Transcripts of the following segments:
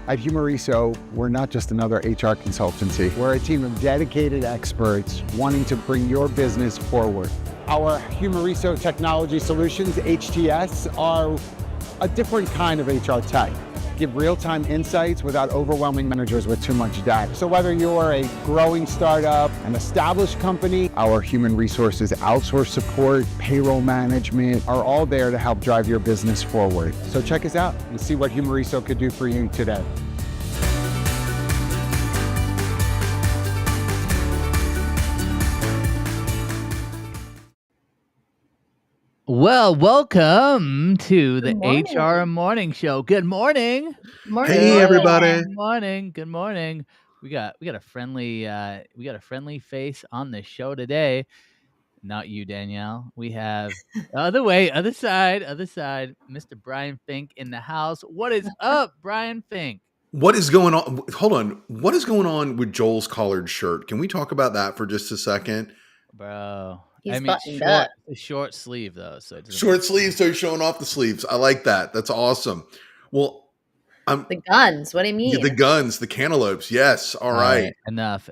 At Humoriso, we're not just another HR consultancy. We're a team of dedicated experts wanting to bring your business forward. Our Humoriso Technology Solutions, HTS, are a different kind of HR tech. Give real-time insights without overwhelming managers with too much data. So whether you're a growing startup, an established company, our human resources outsource support, payroll management are all there to help drive your business forward. So check us out and see what Humoriso could do for you today. Well, welcome to the HR Morning Show. Good morning. Hey, everybody. Good morning. We got a friendly face on the show today. Not you, Danielle. We have other side, Mr. Brian Fink in the house. What is up, Brian Fink? What is going on? Hold on. What is going on with Joel's collared shirt? Can we talk about that for just a second? Bro. He's buttoned up. Short sleeve though, so short sleeves, so he's showing off the sleeves. I like that. That's awesome. Well, the guns. What do you mean? Yeah, the guns, the cantaloupes. Yes. All right. Enough.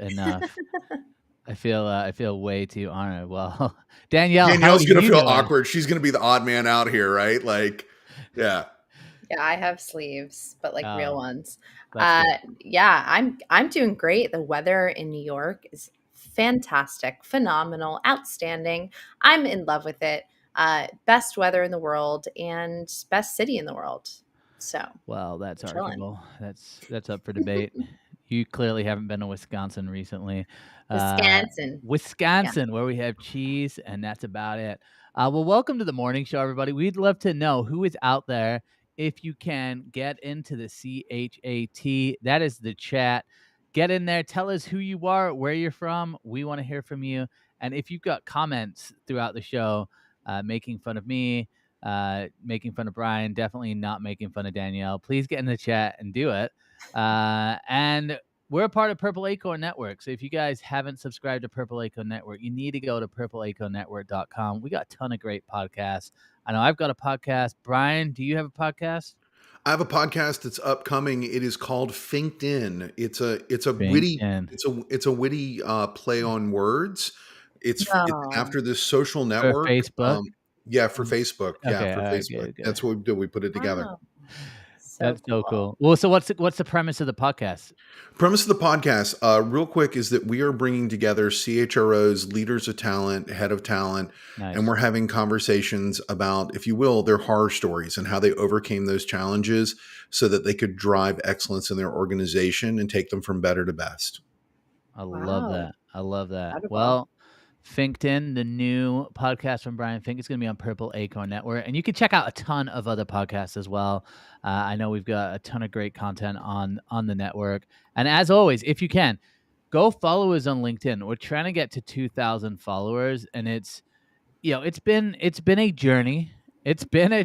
I feel way too honored. Well, Danielle's gonna feel awkward. She's gonna be the odd man out here, right? Like, yeah. Yeah, I have sleeves, but like real ones. Yeah, I'm doing great. The weather in New York is fantastic, phenomenal, outstanding. I'm in love with it. Best weather in the world and best city in the world. So, well, that's arguable. That's up for debate. You clearly haven't been to Wisconsin recently. Wisconsin, where we have cheese, and that's about it. Well, welcome to the morning show, everybody. We'd love to know who is out there. If you can get into the CHAT, that is the chat. Get in there. Tell us who you are, where you're from. We want to hear from you. And if you've got comments throughout the show, making fun of me, making fun of Brian, definitely not making fun of Danielle, please get in the chat and do it. And we're a part of Purple Acorn Network. So if you guys haven't subscribed to Purple Acorn Network, you need to go to purpleacornnetwork.com. We got a ton of great podcasts. I know I've got a podcast. Brian, do you have a podcast? I have a podcast that's upcoming. It is called FinkedIn. It's a witty play on words. It's after this social network. For Facebook? For Facebook. Okay, for Facebook. Good. That's what we do. We put it together. Wow. That's so cool. Well, so what's the premise of the podcast? Premise of the podcast, real quick, is that we are bringing together CHROs, leaders of talent, head of talent, and we're having conversations about, if you will, their horror stories and how they overcame those challenges so that they could drive excellence in their organization and take them from better to best. I love that. Incredible. Well, FinkedIn, the new podcast from Brian Fink, is going to be on Purple Acorn Network. And you can check out a ton of other podcasts as well. I know we've got a ton of great content on the network. And as always, if you can, go follow us on LinkedIn. We're trying to get to 2,000 followers. And it's been a journey. It's been a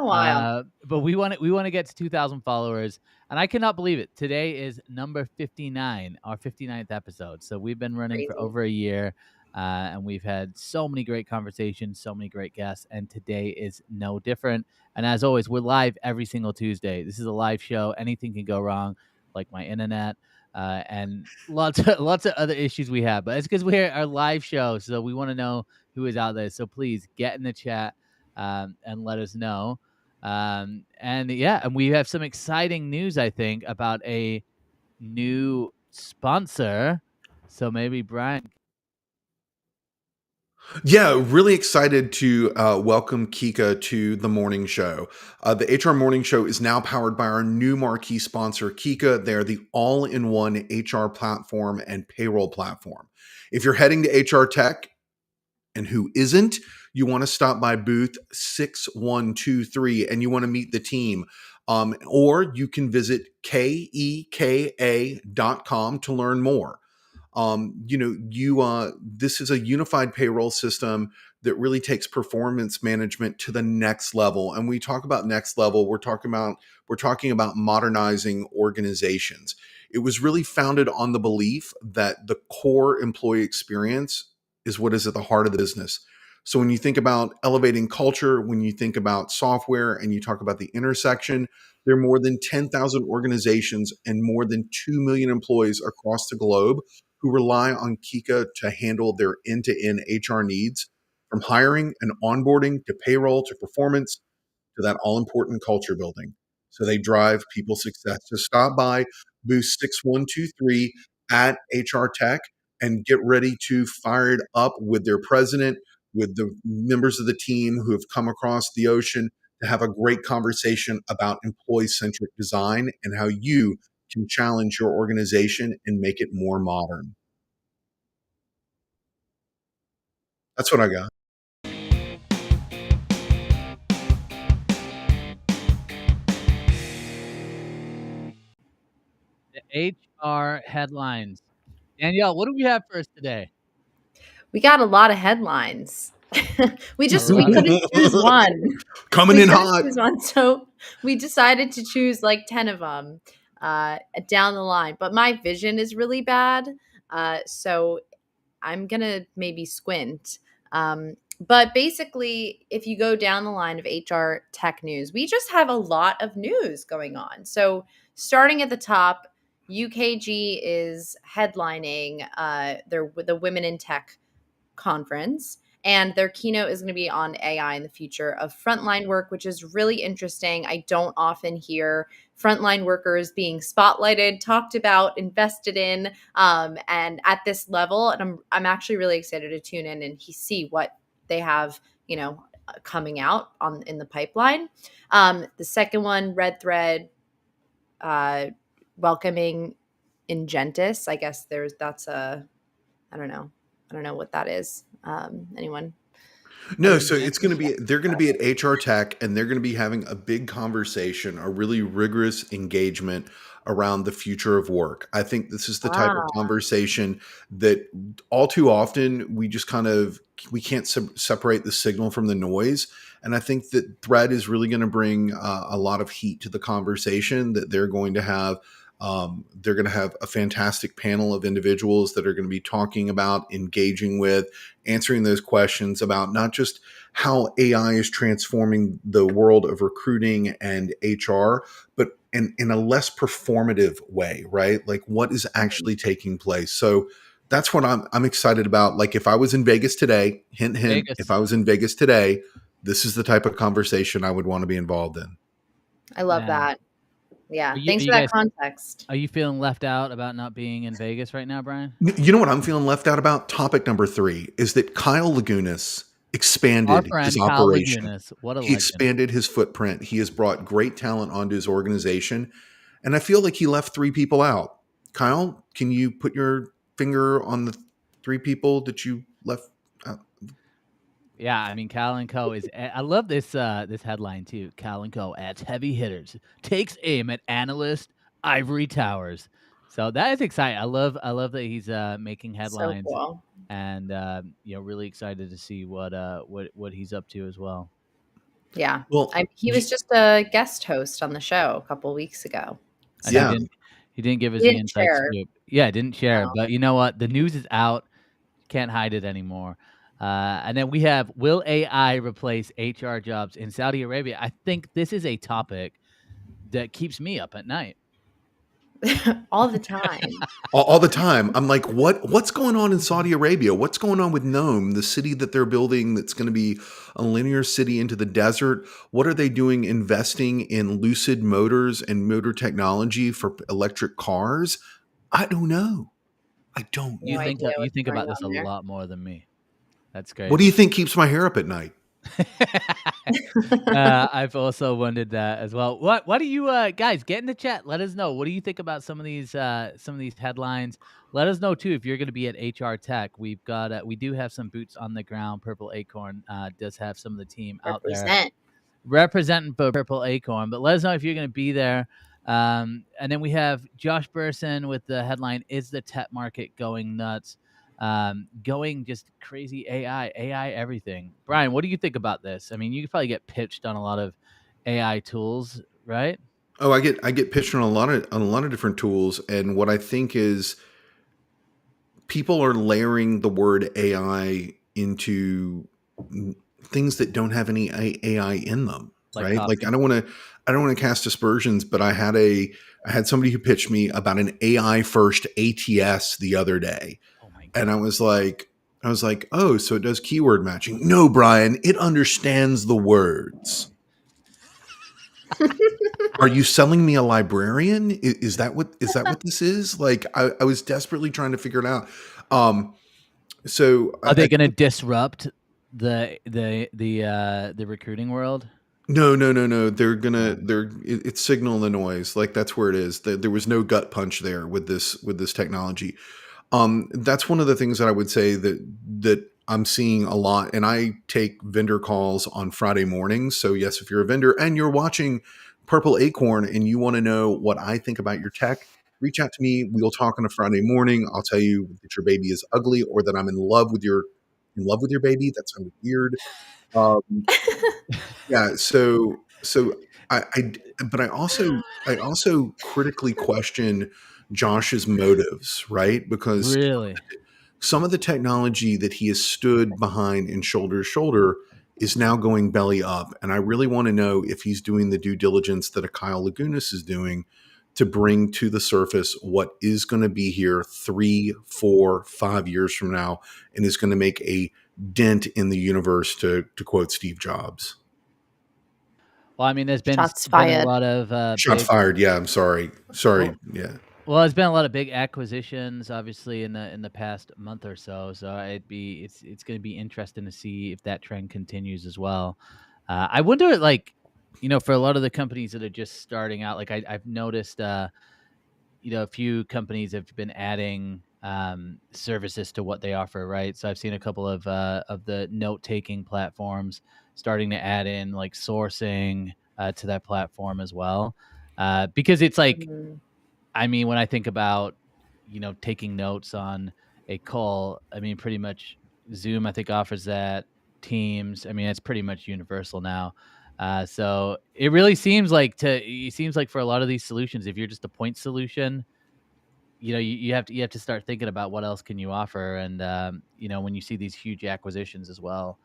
while. But we want to get to 2,000 followers. And I cannot believe it. Today is number 59, our 59th episode. So we've been running for over a year. And we've had so many great conversations, so many great guests, and today is no different. And as always, we're live every single Tuesday. This is a live show. Anything can go wrong, like my internet, and lots of other issues we have. But it's because we're our live show, so we want to know who is out there. So please get in the chat and let us know. And we have some exciting news, I think, about a new sponsor. So maybe Brian. Yeah, really excited to welcome Kika to the morning show. The HR Morning Show is now powered by our new marquee sponsor, Kika. They're the all-in-one HR platform and payroll platform. If you're heading to HR Tech, and who isn't, you want to stop by booth 6123 and you want to meet the team. Or you can visit keka.com to learn more. This is a unified payroll system that really takes performance management to the next level. And we talk about next level, we're talking about modernizing organizations. It was really founded on the belief that the core employee experience is what is at the heart of the business. So when you think about elevating culture, when you think about software and you talk about the intersection, there are more than 10,000 organizations and more than 2 million employees across the globe who rely on Kika to handle their end-to-end HR needs, from hiring and onboarding to payroll to performance to that all-important culture building. So they drive people's success. So stop by booth 6123 at HR Tech and get ready to fire it up with their president, with the members of the team who have come across the ocean to have a great conversation about employee-centric design and how you can challenge your organization and make it more modern. That's what I got. The HR headlines. Danielle, what do we have for us today? We got a lot of headlines. we couldn't choose one. Coming in hot. So we decided to choose like 10 of them down the line. But my vision is really bad. So I'm going to maybe squint. But basically, if you go down the line of HR tech news, we just have a lot of news going on. So starting at the top, UKG is headlining the Women in Tech conference, and their keynote is going to be on AI in the future of frontline work, which is really interesting. I don't often hear frontline workers being spotlighted, talked about, invested in, and at this level. And I'm actually really excited to tune in and see what they have, coming out in the pipeline. The second one, Red Thread, welcoming Ingentis. I guess I don't know what that is. Anyone? No, so they're going to be at HR Tech, and they're going to be having a big conversation, a really rigorous engagement around the future of work. I think this is the type of conversation that all too often we just we can't separate the signal from the noise. And I think that Thread is really going to bring a lot of heat to the conversation, that they're going to have a fantastic panel of individuals that are going to be talking about, engaging with, answering those questions about not just how AI is transforming the world of recruiting and HR, but in a less performative way, right? Like what is actually taking place. So that's what I'm excited about. Like if I was in Vegas today, hint, if I was in Vegas today, this is the type of conversation I would want to be involved in. I love that. Yeah. Thanks for that context. Are you feeling left out about not being in Vegas right now, Brian? You know what I'm feeling left out about? Topic number 3 is that Kyle Lagunas expanded his operation. He expanded his footprint. He has brought great talent onto his organization. And I feel like he left 3 people out. Kyle, can you put your finger on the 3 people that you left out? Yeah, I mean, Cal & Co. I love this headline too. Cal & Co. adds heavy hitters, takes aim at analyst ivory towers. So that is exciting. I love that he's making headlines. So cool. And really excited to see what he's up to as well. Yeah. Well, he was just a guest host on the show a couple of weeks ago. So. Yeah. He didn't give us the inside scoop. Yeah, didn't share. No. But you know what? The news is out. Can't hide it anymore. And then we have, will AI replace HR jobs in Saudi Arabia? I think this is a topic that keeps me up at night. All the time. All the time. I'm like, what's going on in Saudi Arabia? What's going on with Nome, the city that they're building that's going to be a linear city into the desert? What are they doing investing in Lucid Motors and motor technology for electric cars? I don't know. I don't know. You think about this a lot more than me. That's great. What do you think keeps my hair up at night? I've also wondered that as well. What do you guys get in the chat? Let us know. What do you think about some of these headlines? Let us know too if you're going to be at HR Tech. We've got we do have some boots on the ground. Purple Acorn does have some of the team out there representing Purple Acorn. But let us know if you're going to be there. And then we have Josh Burson with the headline: "Is the tech market going nuts?" Going just crazy AI everything. Brian, what do you think about this? I mean, you could probably get pitched on a lot of AI tools, right? Oh, I get pitched on a lot of different tools, and what I think is people are layering the word AI into things that don't have any AI in them, Like right? Like coffee. I don't want to cast aspersions, but I had somebody who pitched me about an AI first ATS the other day. Oh my God. And I was like, oh, so it does keyword matching. No, Brian, it understands the words. Are you selling me a librarian? Is that what this is? Like, I was desperately trying to figure it out. So are they going to disrupt the recruiting world? No. It's signal the noise. Like that's where it is. There was no gut punch there with this technology. That's one of the things that I would say that I'm seeing a lot. And I take vendor calls on Friday mornings. So yes, if you're a vendor and you're watching Purple Acorn and you want to know what I think about your tech, reach out to me. We'll talk on a Friday morning. I'll tell you that your baby is ugly or that I'm in love with your baby. That sounded weird. Yeah. So but I also critically question Josh's motives, right? Because Really? some of the technology that he has stood behind in shoulder to shoulder is now going belly up. And I really want to know if he's doing the due diligence that a Kyle Lagunas is doing to bring to the surface what is going to be here 3, 4, 5 years from now and is going to make a dent in the universe, to quote Steve Jobs. Well, I mean, there's been Shots a fired. lot of Shots fired. Yeah, I'm sorry. Yeah. Well, there's been a lot of big acquisitions, obviously, in the past month or so. So it's going to be interesting to see if that trend continues as well. I wonder, like, for a lot of the companies that are just starting out, like I've noticed, a few companies have been adding services to what they offer, right? So I've seen a couple of the note-taking platforms starting to add in like sourcing to that platform as well, because it's like, I mean, when I think about taking notes on a call, I mean, pretty much Zoom I think offers that. Teams, I mean, it's pretty much universal now. So it really seems like for a lot of these solutions, if you're just a point solution, you have to start thinking about what else can you offer. And when you see these huge acquisitions as well,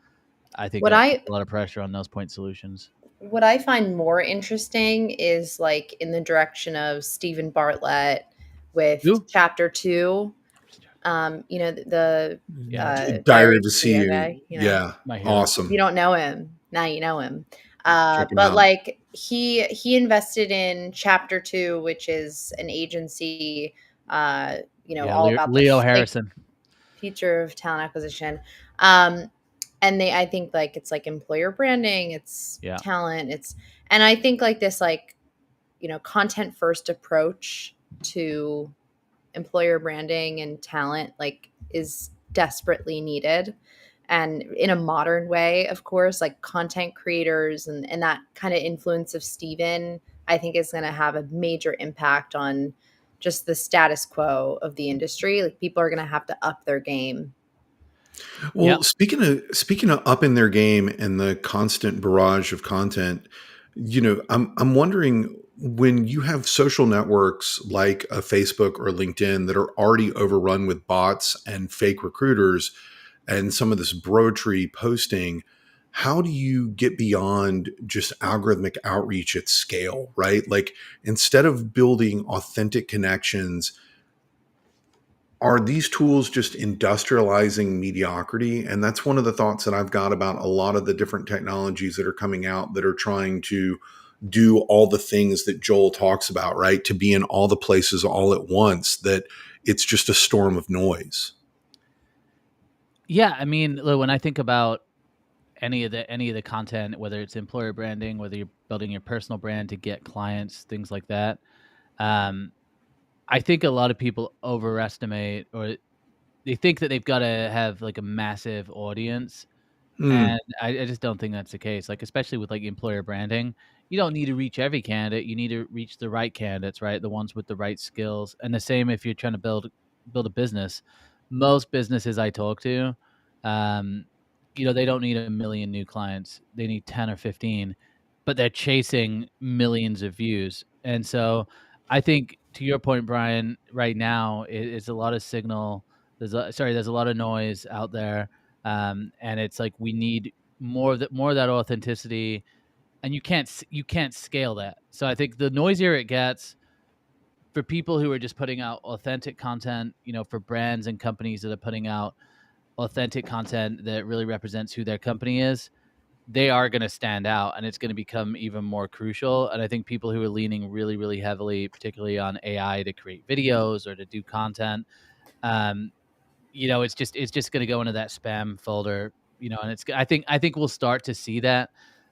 I think that puts a lot of pressure on those point solutions. What I find more interesting is like in the direction of Stephen Bartlett with Chapter 2. The Diary of a CEO guy, yeah, awesome. If you don't know him, now you know him. But like he invested in Chapter 2, which is an agency, all about Leo Harrison, future of talent acquisition. And I think like it's like employer branding, it's talent, and I think like this like, content first approach to employer branding and talent like is desperately needed. And in a modern way, of course, like content creators and that kind of influence of Steven, I think is going to have a major impact on just the status quo of the industry. Like people are going to have to up their game. Well, speaking of upping their game and the constant barrage of content, I'm wondering, when you have social networks like a Facebook or LinkedIn that are already overrun with bots and fake recruiters and some of this brodery posting, how do you get beyond just algorithmic outreach at scale, right? Like instead of building authentic connections, are these tools just industrializing mediocrity? And that's one of the thoughts that I've got about a lot of the different technologies that are coming out that are trying to do all the things that Joel talks about, right? To be in all the places all at once, that it's just a storm of noise. Yeah. I mean, look, when I think about any of the content, whether it's employer branding, whether you're building your personal brand to get clients, things like that, I think a lot of people overestimate, or they think that they've got to have like a massive audience. And I just don't think that's the case. Like, especially with like employer branding, you don't need to reach every candidate. You need to reach the right candidates, right? The ones with the right skills. And the same if you're trying to build a business. Most businesses I talk to, they don't need 1 million new clients. They need 10 or 15, but they're chasing millions of views. And so I think, to your point, Brian, right now it's a lot of signal. There's a lot of noise out there. And it's like we need more of that authenticity, and you can't scale that. So I think the noisier it gets for people who are just putting out authentic content, for brands and companies that are putting out authentic content that really represents who their company is, they are going to stand out, and it's going to become even more crucial. And I think people who are leaning really, really heavily, particularly on AI to create videos or to do content, it's just going to go into that spam folder, and I think we'll start to see that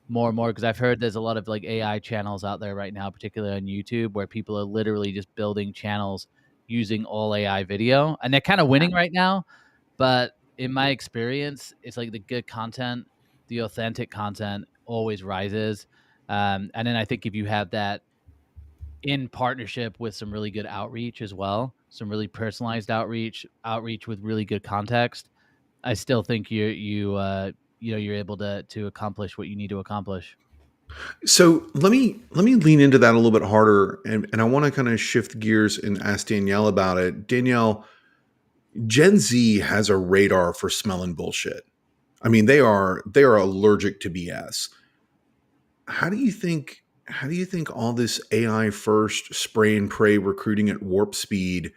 more and more, because I've heard there's a lot of like AI channels out there right now, particularly on YouTube, where people are literally just building channels using all AI video, and they're kind of winning right now. But in my experience, it's like the good content, the authentic content always rises. And then I think if you have that in partnership with some really good outreach as well, some really personalized outreach with really good context, I still think you're able to accomplish what you need to accomplish. So let me lean into that a little bit harder, and I want to kind of shift gears and ask Danielle about it. Danielle, Gen Z has a radar for smelling bullshit. I mean, they are allergic to BS. How do you think all this AI first spray and pray recruiting at warp speed,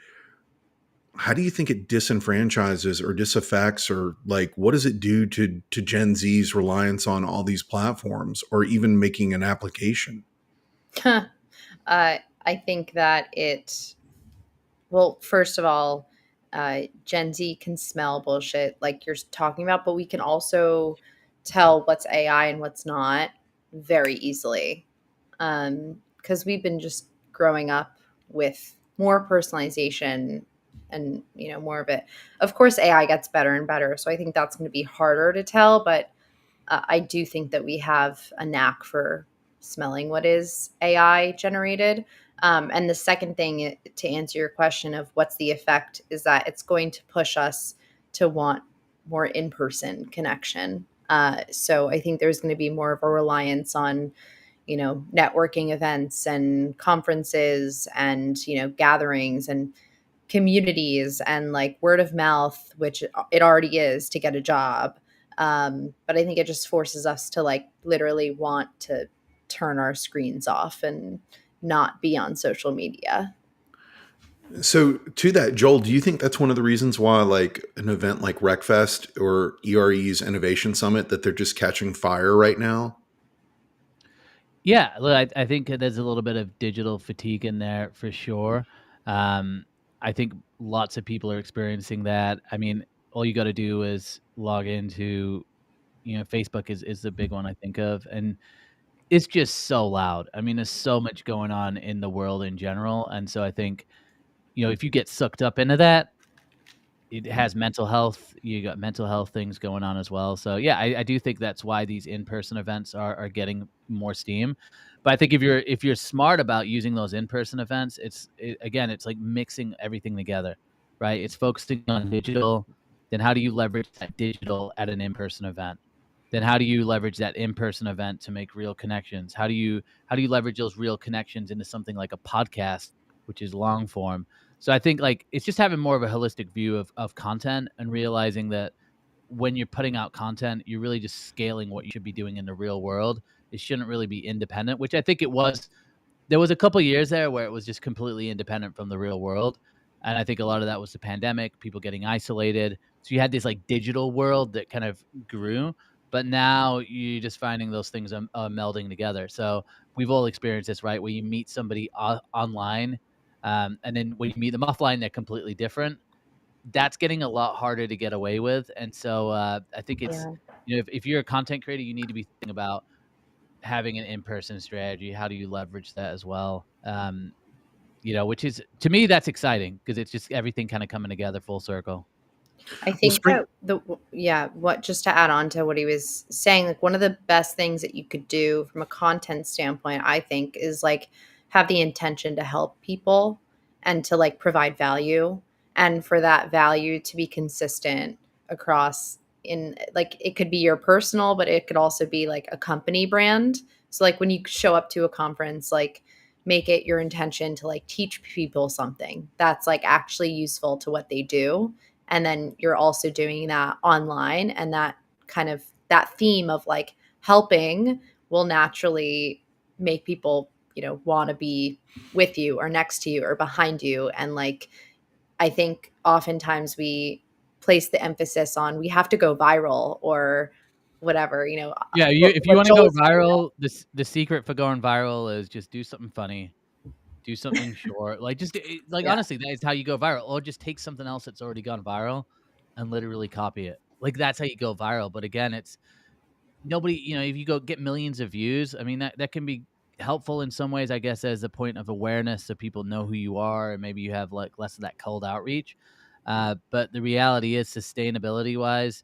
how do you think it disenfranchises or disaffects, or like what does it do to Gen Z's reliance on all these platforms or even making an application? I think that well, first of all, Gen Z can smell bullshit like you're talking about, but we can also tell what's AI and what's not very easily. Because we've been just growing up with more personalization and, more of it. Of course, AI gets better and better. So I think that's going to be harder to tell, but I do think that we have a knack for smelling what is AI generated. And the second thing, to answer your question of what's the effect, is that it's going to push us to want more in-person connection. So I think there's going to be more of a reliance on, networking events and conferences and, gatherings and communities and like word of mouth, which it already is to get a job. But I think it just forces us to like literally want to turn our screens off and not be on social media. So to that, Joel, do you think that's one of the reasons why like an event like RecFest or ERE's Innovation Summit, that they're just catching fire right now? Yeah, look, I think there's a little bit of digital fatigue in there for sure. I think lots of people are experiencing that. I mean, all you got to do is log into, Facebook is the big one I think of, and it's just so loud. I mean, there's so much going on in the world in general, and so I think, if you get sucked up into that, it has mental health. You got mental health things going on as well. So yeah, I do think that's why these in-person events are getting more steam. But I think if you're smart about using those in-person events, again, it's like mixing everything together, right? It's focusing on digital. Then how do you leverage that digital at an in-person event? Then how do you leverage that in-person event to make real connections? How do you leverage those real connections into something like a podcast, which is long form? So I think like it's just having more of a holistic view of content and realizing that when you're putting out content, you're really just scaling what you should be doing in the real world. It shouldn't really be independent, which I think it was. There was a couple of years there where it was just completely independent from the real world. And I think a lot of that was the pandemic, people getting isolated. So you had this like digital world that kind of grew, but now you're just finding those things melding together. So we've all experienced this, right? Where you meet somebody online, and then when you meet them offline, they're completely different. That's getting a lot harder to get away with. And so I think it's, if you're a content creator, you need to be thinking about having an in-person strategy. How do you leverage that as well? Which is, to me, that's exciting because it's just everything kind of coming together full circle. I think that just to add on to what he was saying, like one of the best things that you could do from a content standpoint, I think, is like have the intention to help people and to like provide value, and for that value to be consistent across, in like it could be your personal, but it could also be like a company brand. So like when you show up to a conference, like make it your intention to like teach people something that's like actually useful to what they do, And then you're also doing that online, and that theme of like helping will naturally make people, want to be with you or next to you or behind you. And like, I think oftentimes we place the emphasis on we have to go viral or whatever, Yeah, if you want to go viral, the secret for going viral is just do something funny, do something short, like just like honestly, that is how you go viral. Or just take something else that's already gone viral and literally copy it. Like that's how you go viral. But again, it's nobody, if you go get millions of views, I mean that can be helpful in some ways, I guess, as a point of awareness so people know who you are and maybe you have like less of that cold outreach. But the reality is, sustainability wise,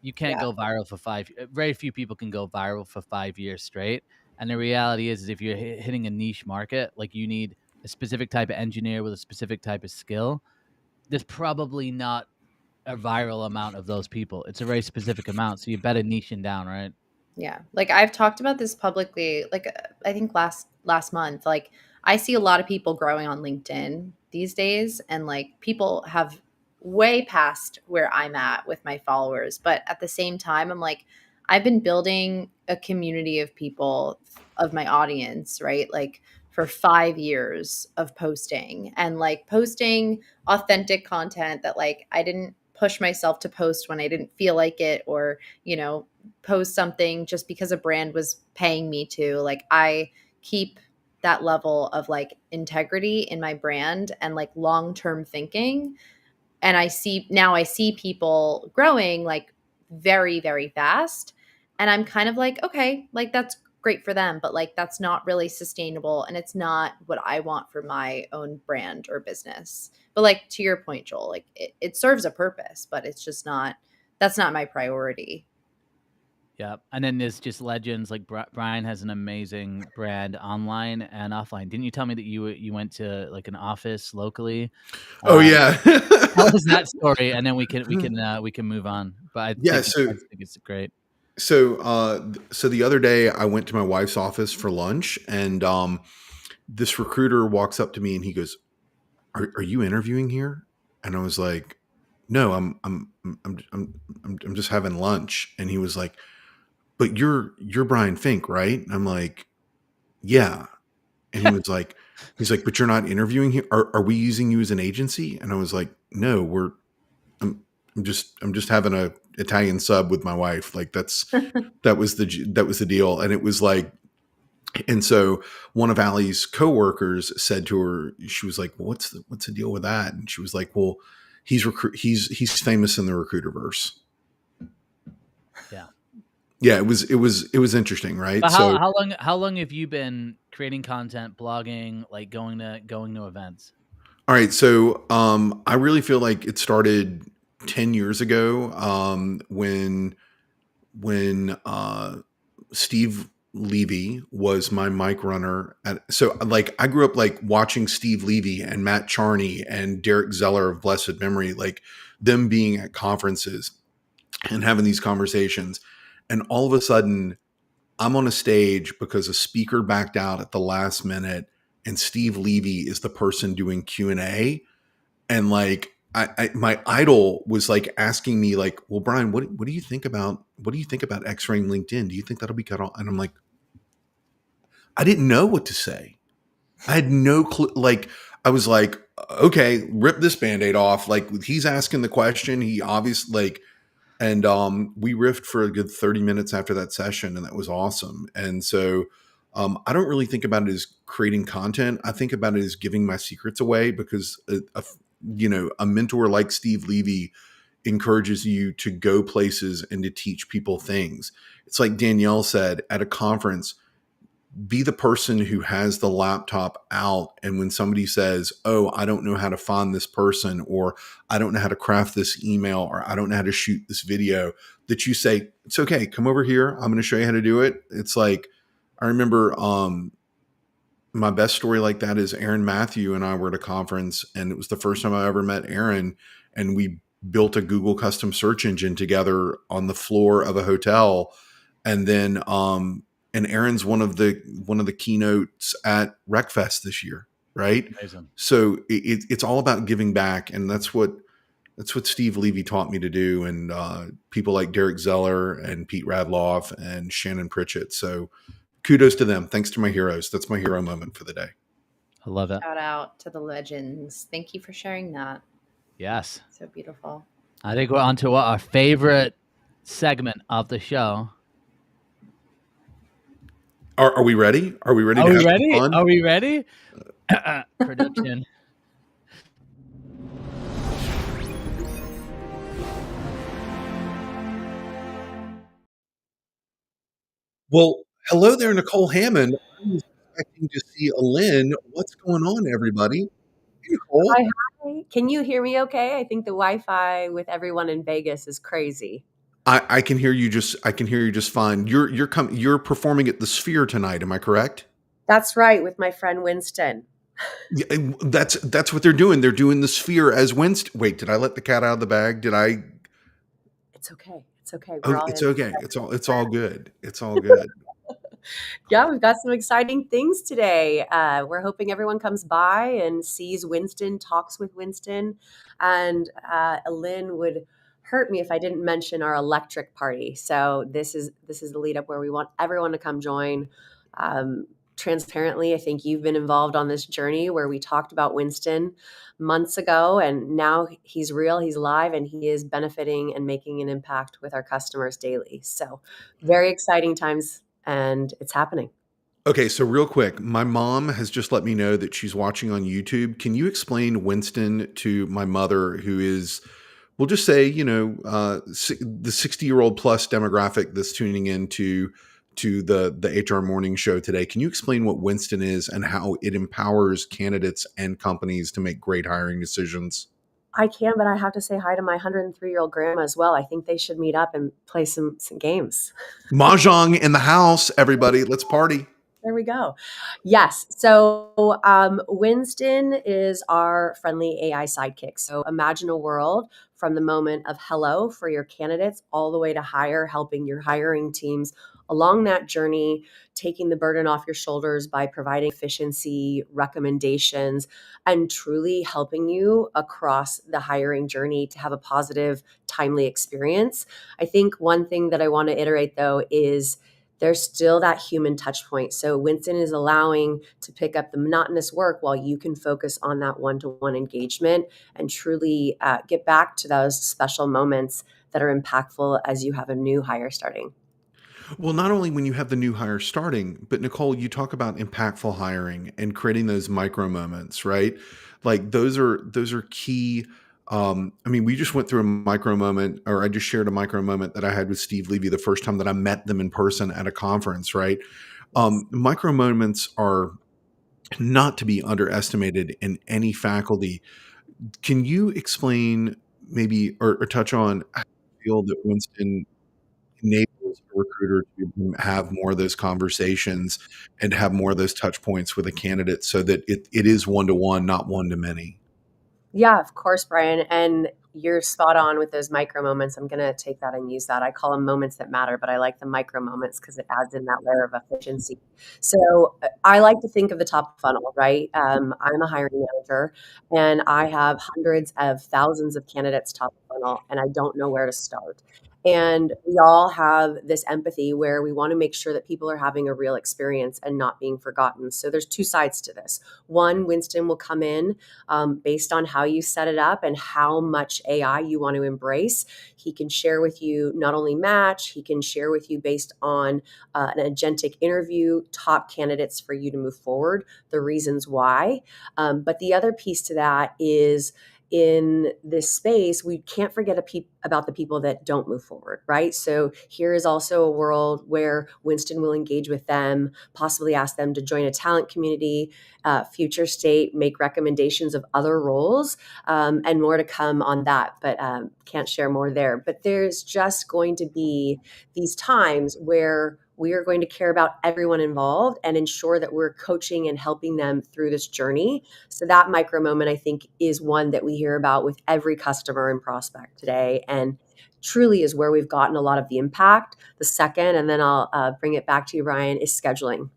you can't go viral for very few people can go viral for 5 years straight. And the reality is if you're hitting a niche market, like you need a specific type of engineer with a specific type of skill, there's probably not a viral amount of those people. It's a very specific amount. So you better niching down, right? Yeah. Like I've talked about this publicly, like I think last month, like I see a lot of people growing on LinkedIn these days, and like people have way past where I'm at with my followers. But at the same time, I'm like, I've been building a community of people, of my audience, right? Like for 5 years of posting and like posting authentic content that like I didn't push myself to post when I didn't feel like it, or, post something just because a brand was paying me to. Like I keep that level of like integrity in my brand and like long-term thinking. And I see people growing like very, very fast. And I'm kind of like, okay, like that's great for them, but like that's not really sustainable. And it's not what I want for my own brand or business. But like to your point, Joel, like it serves a purpose, but it's just that's not my priority. Yeah. And then there's just legends like Brian has an amazing brand online and offline. Didn't you tell me that you went to like an office locally? Oh yeah. Tell us that story, and then we can move on. But I think it's great. So the other day I went to my wife's office for lunch, and this recruiter walks up to me and he goes, "Are you interviewing here?" And I was like, "No, I'm just having lunch." And he was like, "But you're Brian Fink, right?" And I'm like, "Yeah." And he was like, "But you're not interviewing here. Are we using you as an agency?" And I was like, "No, I'm just having a Italian sub with my wife. Like that was the deal." And it was like, and so one of Allie's coworkers said to her, she was like, "Well, what's the deal with that?" And she was like, "Well, he's famous in the recruiterverse." Yeah. Yeah, it was interesting, right? But how long have you been creating content, blogging, like going to events? All right, so I really feel like it started 10 years ago when Steve Levy was my mic runner. So like I grew up like watching Steve Levy and Matt Charney and Derek Zeller of blessed memory, like them being at conferences and having these conversations. And all of a sudden I'm on a stage because a speaker backed out at the last minute and Steve Levy is the person doing Q&A. And like, my idol was like asking me like, "Well, Brian, what do you think about X-raying LinkedIn? Do you think that'll be cut off?" And I'm like, I didn't know what to say. I had no clue. Like, I was like, okay, rip this Band-Aid off. Like he's asking the question. He obviously like, and we riffed for a good 30 minutes after that session, and that was awesome. And so I don't really think about it as creating content. I think about it as giving my secrets away, because a mentor like Steve Levy encourages you to go places and to teach people things. It's like Danielle said at a conference, be the person who has the laptop out. And when somebody says, "Oh, I don't know how to find this person," or "I don't know how to craft this email," or "I don't know how to shoot this video," that you say, "It's okay. Come over here. I'm going to show you how to do it." It's like, I remember my best story like that is Aaron Matthew and I were at a conference, and it was the first time I ever met Aaron, and we built a Google custom search engine together on the floor of a hotel. And then, and Aaron's one of the keynotes at RecFest this year. Right. Amazing. So it's all about giving back. And that's what That's what Steve Levy taught me to do, and people like Derek Zeller and Pete Radloff and Shannon Pritchett. So kudos to them. Thanks to my heroes. That's my hero moment for the day. I love it. Shout out to the legends. Thank you for sharing that. Yes. So beautiful. I think we're on to our favorite segment of the show. Are we ready? Are we ready? Are to we have ready? fun? Are we ready? Production. Well, hello there, Nicole Hammond. I was expecting to see Lynn. What's going on, everybody? Hey, Nicole. Hi. Can you hear me okay? I think the Wi-Fi with everyone in Vegas is crazy. I can hear you just fine. You're performing at the Sphere tonight, am I correct? That's right, with my friend Winston. Yeah, that's what they're doing. They're doing the Sphere as Winston. Wait, did I let the cat out of the bag? Did I? It's okay. It's okay. It's okay. It's all good. It's all good. Yeah, we've got some exciting things today. We're hoping everyone comes by and sees Winston, talks with Winston, and Lynn would hurt me if I didn't mention our electric party. So this is the lead up where we want everyone to come join. Transparently, I think you've been involved on this journey where we talked about Winston months ago, and now he's real, he's live, and he is benefiting and making an impact with our customers daily. So very exciting times, and it's happening. Okay, so real quick, my mom has just let me know that she's watching on YouTube. Can you explain Winston to my mother, who is, we'll just say, the 60-year-old plus demographic that's tuning into the HR Morning Show today? Can you explain what Winston is and how it empowers candidates and companies to make great hiring decisions? I can, but I have to say hi to my 103-year-old grandma as well. I think they should meet up and play some games. Mahjong in the house, everybody. Let's party. There we go. Yes. So Winston is our friendly AI sidekick. So imagine a world from the moment of hello for your candidates all the way to hire, helping your hiring teams along that journey, taking the burden off your shoulders by providing efficiency, recommendations, and truly helping you across the hiring journey to have a positive, timely experience. I think one thing that I want to iterate, though, is there's still that human touch point. So Winston is allowing to pick up the monotonous work while you can focus on that one-to-one engagement and truly get back to those special moments that are impactful as you have a new hire starting. Well, not only when you have the new hire starting, but Nicole, you talk about impactful hiring and creating those micro moments, right? Like those are key. We just went through a micro moment, or I just shared a micro moment that I had with Steve Levy the first time that I met them in person at a conference, right? Micro moments are not to be underestimated in any faculty. Can you explain maybe or touch on how you feel that Winston enables a recruiter to have more of those conversations and have more of those touch points with a candidate so that it is one-to-one, not one-to-many? Yeah, of course, Brian. And you're spot on with those micro moments. I'm going to take that and use that. I call them moments that matter, but I like the micro moments because it adds in that layer of efficiency. So I like to think of the top funnel, right? I'm a hiring manager and I have hundreds of thousands of candidates top funnel, and I don't know where to start. And we all have this empathy where we want to make sure that people are having a real experience and not being forgotten. So there's two sides to this. One, Winston will come in based on how you set it up and how much AI you want to embrace. He can share with you not only match, he can share with you based on an agentic interview, top candidates for you to move forward, the reasons why. But the other piece to that is in this space, we can't forget about the people that don't move forward, right? So here is also a world where Winston will engage with them, possibly ask them to join a talent community, future state, make recommendations of other roles, and more to come on that, but can't share more there. But there's just going to be these times where we are going to care about everyone involved and ensure that we're coaching and helping them through this journey. So that micro moment, I think, is one that we hear about with every customer and prospect today, and truly is where we've gotten a lot of the impact. The second, and then I'll bring it back to you, Brian, is scheduling.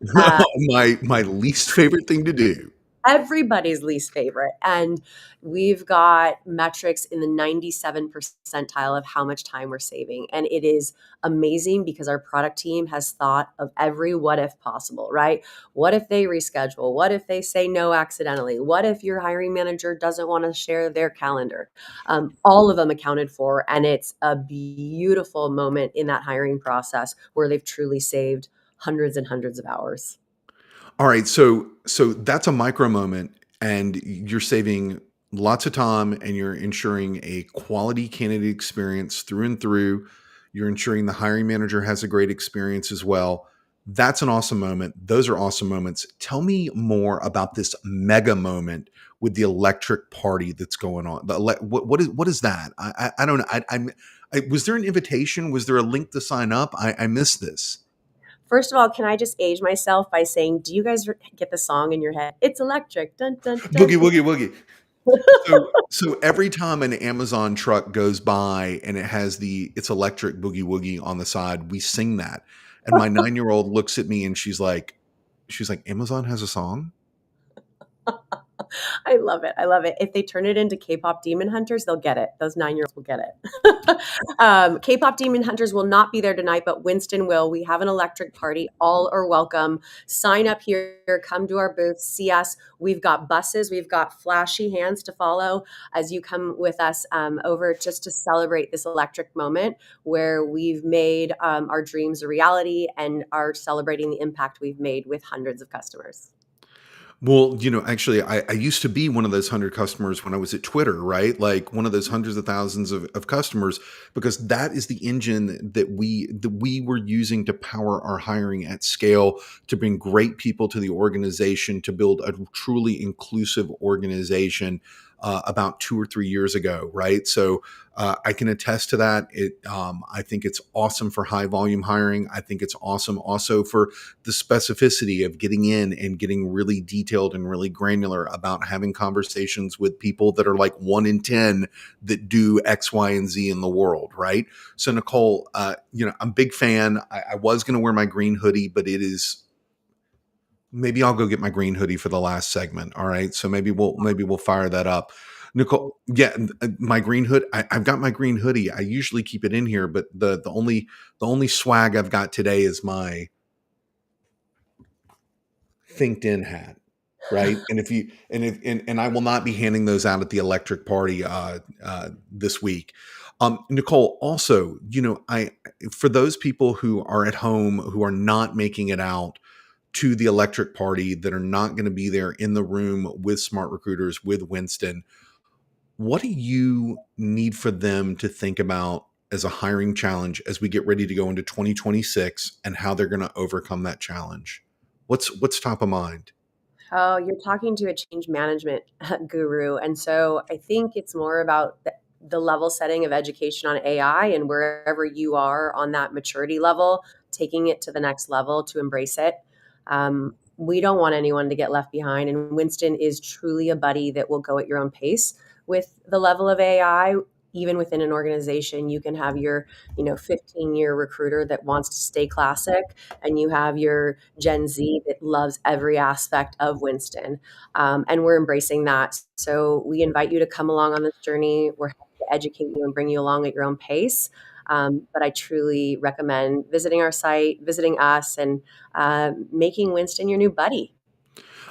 My least favorite thing to do. everybody's least favorite. And we've got metrics in the 97 percentile of how much time we're saving. And it is amazing because our product team has thought of every what if possible, right? What if they reschedule? What if they say no accidentally? What if your hiring manager doesn't want to share their calendar? All of them accounted for. And it's a beautiful moment in that hiring process where they've truly saved hundreds and hundreds of hours. All right, so that's a micro moment, and you're saving lots of time, and you're ensuring a quality candidate experience through and through. You're ensuring the hiring manager has a great experience as well. That's an awesome moment. Those are awesome moments. Tell me more about this mega moment with the electric party that's going on. What is that? I don't know. Was there an invitation? Was there a link to sign up? I missed this. First of all, can I just age myself by saying, do you guys get the song in your head? It's electric. Dun, dun, dun. Boogie, woogie, woogie. So every time an Amazon truck goes by and it has it's electric boogie woogie on the side, we sing that. And my 9-year-old looks at me and she's like, Amazon has a song? I love it. I love it. If they turn it into K-pop Demon Hunters, they'll get it. Those 9-year-olds will get it. K-pop Demon Hunters will not be there tonight, but Winston will. We have an electric party. All are welcome. Sign up here. Come to our booth. See us. We've got buses. We've got flashy hands to follow as you come with us over just to celebrate this electric moment where we've made our dreams a reality and are celebrating the impact we've made with hundreds of customers. Well, actually, I used to be one of those 100 customers when I was at Twitter, right? Like one of those hundreds of thousands of customers, because that is the engine that we were using to power our hiring at scale, to bring great people to the organization, to build a truly inclusive organization about 2 or 3 years ago, right? So I can attest to that. I think it's awesome for high volume hiring. I think it's awesome also for the specificity of getting in and getting really detailed and really granular about having conversations with people that are like 1 in 10 that do X, Y, and Z in the world, right? So Nicole, I'm a big fan. I was going to wear my green hoodie, but maybe I'll go get my green hoodie for the last segment. All right. So maybe we'll fire that up. Nicole, yeah, my green hood. I've got my green hoodie. I usually keep it in here, but the only swag I've got today is my LinkedIn hat, right? And I will not be handing those out at the electric party this week. Nicole, also, for those people who are at home who are not making it out to the electric party, that are not going to be there in the room with smart recruiters, with Winston, what do you need for them to think about as a hiring challenge as we get ready to go into 2026 and how they're going to overcome that challenge? What's top of mind? Oh, you're talking to a change management guru. And so I think it's more about the level setting of education on AI, and wherever you are on that maturity level, taking it to the next level to embrace it. We don't want anyone to get left behind. And Winston is truly a buddy that will go at your own pace with the level of AI. Even within an organization, you can have your 15-year recruiter that wants to stay classic, and you have your Gen Z that loves every aspect of Winston. And we're embracing that. So we invite you to come along on this journey. We're happy to educate you and bring you along at your own pace. But I truly recommend visiting our site, visiting us, and making Winston your new buddy.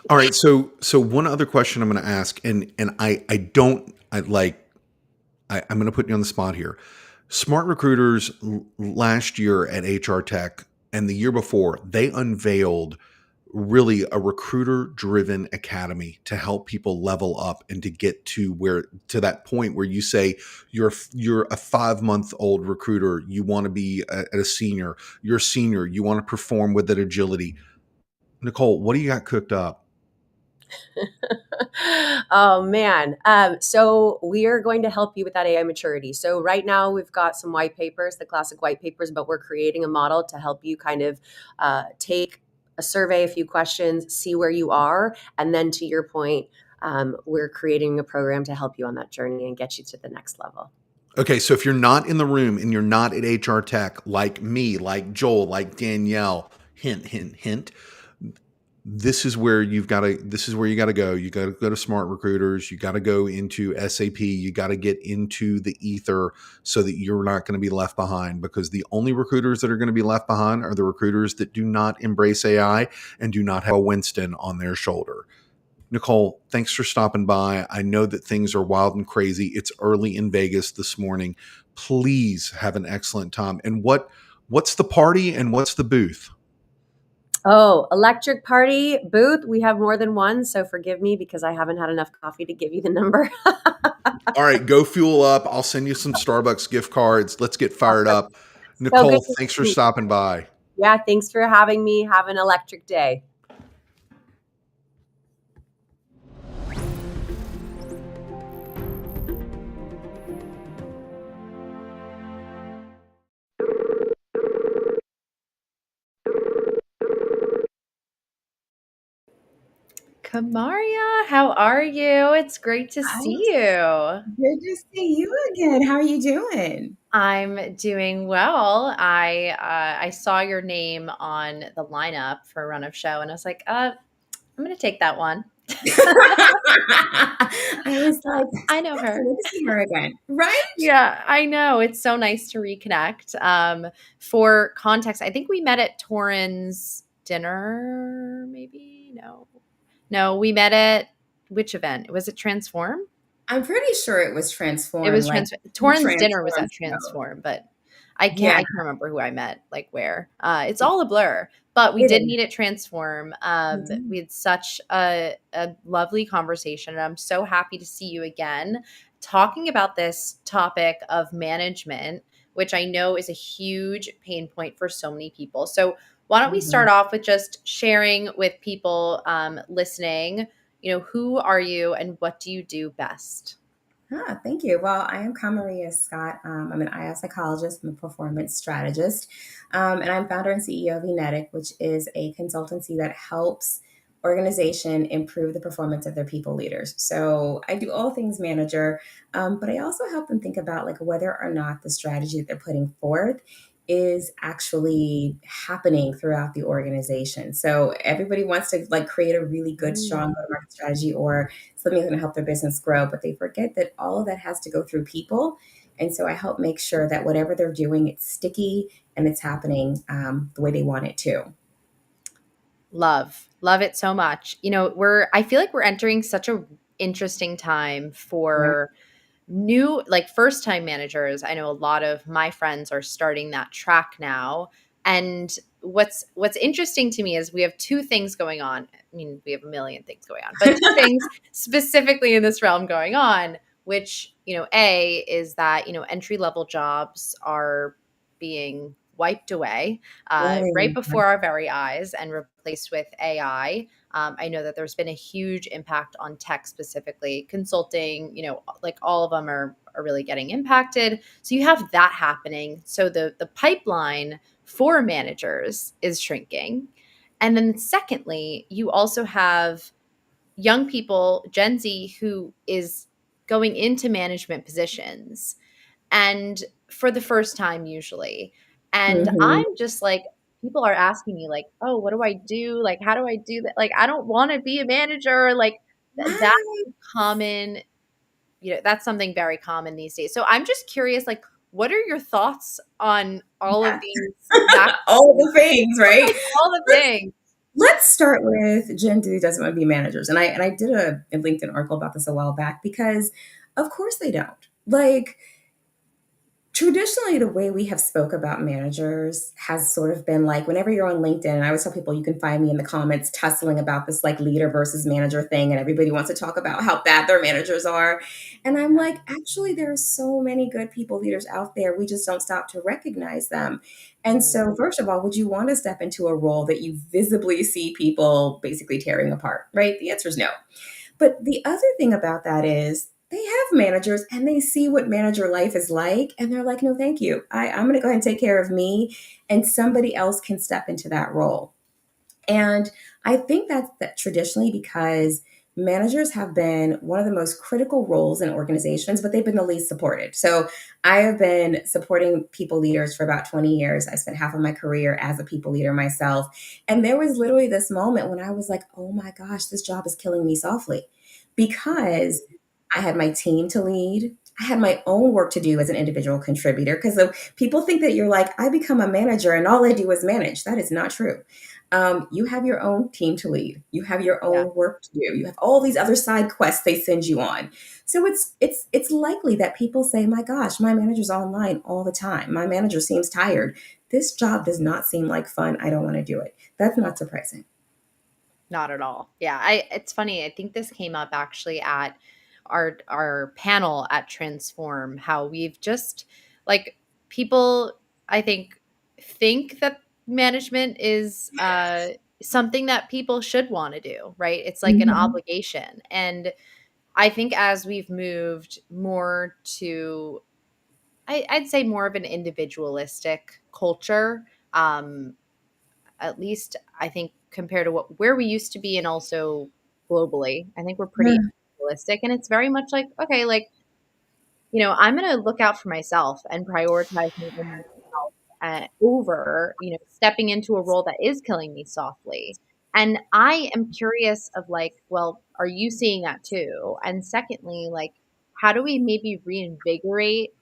All right. So one other question I'm going to ask, and I'm going to put you on the spot here. Smart Recruiters last year at HR Tech and the year before, they unveiled really a recruiter-driven academy to help people level up and to get to that point where you say you're a 5-month-old recruiter, you want to be at a senior, you're a senior, you want to perform with that agility. Nicole, what do you got cooked up? Oh, man. So we are going to help you with that AI maturity. So right now we've got some white papers, the classic white papers, but we're creating a model to help you kind of take a survey, a few questions, see where you are. And then to your point, we're creating a program to help you on that journey and get you to the next level. Okay, so if you're not in the room and you're not at HR Tech, like me, like Joel, like Danielle, hint, hint, hint, this is where you got to go. You got to go to Smart Recruiters. You got to go into SAP. You got to get into the ether so that you're not going to be left behind, because the only recruiters that are going to be left behind are the recruiters that do not embrace AI and do not have a Winston on their shoulder. Nicole, thanks for stopping by. I know that things are wild and crazy. It's early in Vegas this morning. Please have an excellent time. And what's the party and what's the booth? Oh, electric party booth. We have more than one, so forgive me because I haven't had enough coffee to give you the number. All right, go fuel up. I'll send you some Starbucks gift cards. Let's get fired up. Nicole, thanks for stopping by. Yeah, thanks for having me. Have an electric day. Kamaria, how are you? It's great to see you. Good to see you again. How are you doing? I'm doing well. I saw your name on the lineup for Run of Show, and I was like, I'm going to take that one. I was like, I know her. Good to see her again, right? Yeah, I know. It's so nice to reconnect. For context, I think we met at Torrin's dinner, maybe? No, we met at which event? Was it Transform? I'm pretty sure it was Transform. It was Torrin's dinner was at Transform, but I can't remember who I met, like where. It's all a blur. But we did meet at Transform. We had such a lovely conversation, and I'm so happy to see you again talking about this topic of management, which I know is a huge pain point for so many people. So why don't we start off with just sharing with people listening, who are you and what do you do best? Thank you. Well, I am Kamaria Scott. I'm an IO psychologist. I'm a performance strategist. And I'm founder and CEO of Enetic, which is a consultancy that helps organization improve the performance of their people leaders. So I do all things manager, but I also help them think about like whether or not the strategy that they're putting forth is actually happening throughout the organization. So everybody wants to like create a really good, strong go-to-market strategy or something that's going to help their business grow, but they forget that all of that has to go through people. And so I help make sure that whatever they're doing, it's sticky and it's happening the way they want it to. Love it so much. I feel like we're entering such a interesting time for new, like first time managers. I know a lot of my friends are starting that track now. And what's interesting to me is we have two things going on. I mean, we have a million things going on, but two things specifically in this realm going on, which, A is that, entry-level jobs are being wiped away right before our very eyes and replaced with AI. I know that there's been a huge impact on tech specifically. Consulting, like all of them are really getting impacted. So you have that happening. So the pipeline for managers is shrinking. And then secondly, you also have young people, Gen Z, who is going into management positions and for the first time usually. And I'm just like, people are asking me like, oh, what do I do? Like, how do I do that? Like, I don't want to be a manager. Like that's common, that's something very common these days. So I'm just curious, like, what are your thoughts on all of these? All the things, right? All the things. Let's start with Gen Z doesn't want to be managers. And I did a LinkedIn article about this a while back because of course they don't. Like, traditionally, the way we have spoke about managers has sort of been like, whenever you're on LinkedIn, and I always tell people you can find me in the comments tussling about this like leader versus manager thing, and everybody wants to talk about how bad their managers are. And I'm like, actually, there are so many good people leaders out there. We just don't stop to recognize them. And so, first of all, would you want to step into a role that you visibly see people basically tearing apart, right? The answer is no. But the other thing about that is, they have managers and they see what manager life is like. And they're like, no, thank you. I'm going to go ahead and take care of me. And somebody else can step into that role. And I think that's that traditionally because managers have been one of the most critical roles in organizations, but they've been the least supported. So I have been supporting people leaders for about 20 years. I spent half of my career as a people leader myself. And there was literally this moment when I was like, oh my gosh, this job is killing me softly, because I had my team to lead. I had my own work to do as an individual contributor, because people think that you're like, I become a manager and all I do is manage. That is not true. You have your own team to lead. You have your own work to do. You have all these other side quests they send you on. So it's likely that people say, my gosh, my manager's online all the time. My manager seems tired. This job does not seem like fun. I don't want to do it. That's not surprising. Not at all. Yeah. It's funny. I think this came up actually at our panel at Transform, how we've just like people, I think that management is something that people should want to do, right? It's like an obligation. And I think as we've moved more to, I'd say more of an individualistic culture, at least I think compared to where we used to be, and also globally, I think we're pretty individualistic, and it's very much like, okay, like, I'm going to look out for myself and prioritize maybe myself over, stepping into a role that is killing me softly. And I am curious of like, well, are you seeing that too? And secondly, like, how do we maybe reinvigorate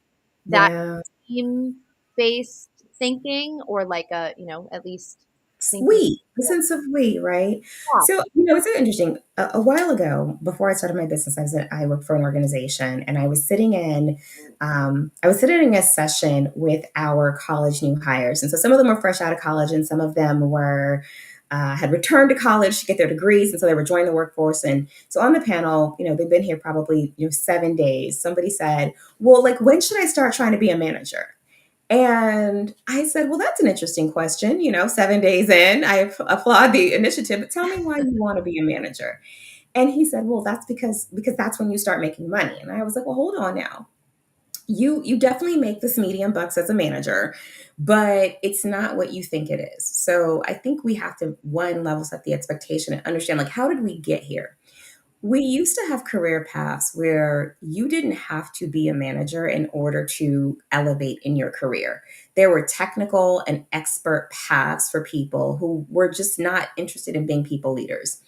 that team-based thinking, or like at least thinking. The sense of we, right? Yeah. So, it's so interesting. A while ago, before I started my business, I worked for an organization, and I was sitting in a session with our college new hires. And so some of them were fresh out of college, and some of them were had returned to college to get their degrees. And so they were joining the workforce. And so on the panel, they've been here probably, 7 days. Somebody said, well, like, when should I start trying to be a manager? And I said, well, that's an interesting question. 7 days in, I applaud the initiative, but tell me why you want to be a manager. And he said, well, that's because that's when you start making money. And I was like, well, hold on now. You definitely make this medium bucks as a manager, but it's not what you think it is. So I think we have to, one, level set the expectation and understand, like, how did we get here? We used to have career paths where you didn't have to be a manager in order to elevate in your career. There were technical and expert paths for people who were just not interested in being people leaders.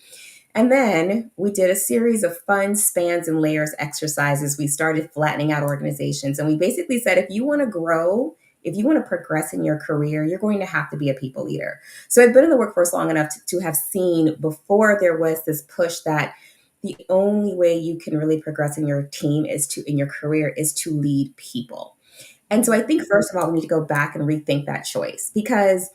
And then we did a series of fun spans and layers exercises. We started flattening out organizations. And we basically said, if you want to grow, if you want to progress in your career, you're going to have to be a people leader. So I've been in the workforce long enough to have seen, before there was this push that the only way you can really progress in your team in your career is to lead people. And so I think, first of all, we need to go back and rethink that choice, because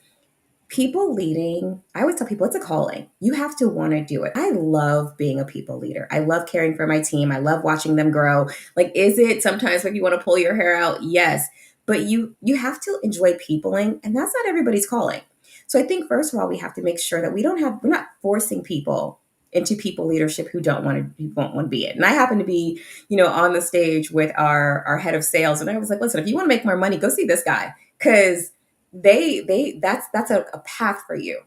people leading, I always tell people, it's a calling. You have to want to do it. I love being a people leader. I love caring for my team. I love watching them grow. Like, is it sometimes when you want to pull your hair out? Yes. But you have to enjoy peopling, and that's not everybody's calling. So I think, first of all, we have to make sure that we're not forcing people into people leadership who won't want to be it. And I happen to be, on the stage with our head of sales. And I was like, listen, if you want to make more money, go see this guy. Because that's a path for you.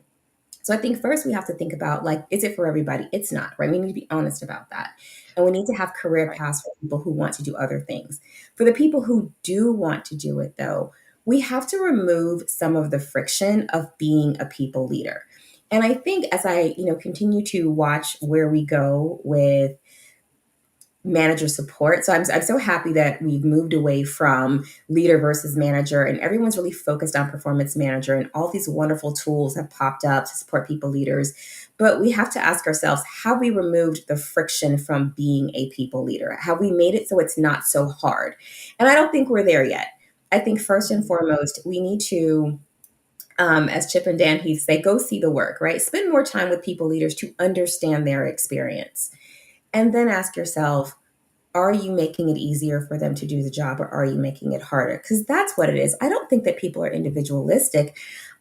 So I think first we have to think about, like, is it for everybody? It's not, right? We need to be honest about that. And we need to have career paths for people who want to do other things. For the people who do want to do it, though, we have to remove some of the friction of being a people leader. And I think as I, continue to watch where we go with manager support. So I'm so happy that we've moved away from leader versus manager, and everyone's really focused on performance manager, and all these wonderful tools have popped up to support people leaders. But we have to ask ourselves, have we removed the friction from being a people leader? Have we made it so it's not so hard? And I don't think we're there yet. I think first and foremost, we need to, as Chip and Dan Heath say, go see the work, right? Spend more time with people leaders to understand their experience. And then ask yourself, are you making it easier for them to do the job, or are you making it harder? Because that's what it is. I don't think that people are individualistic.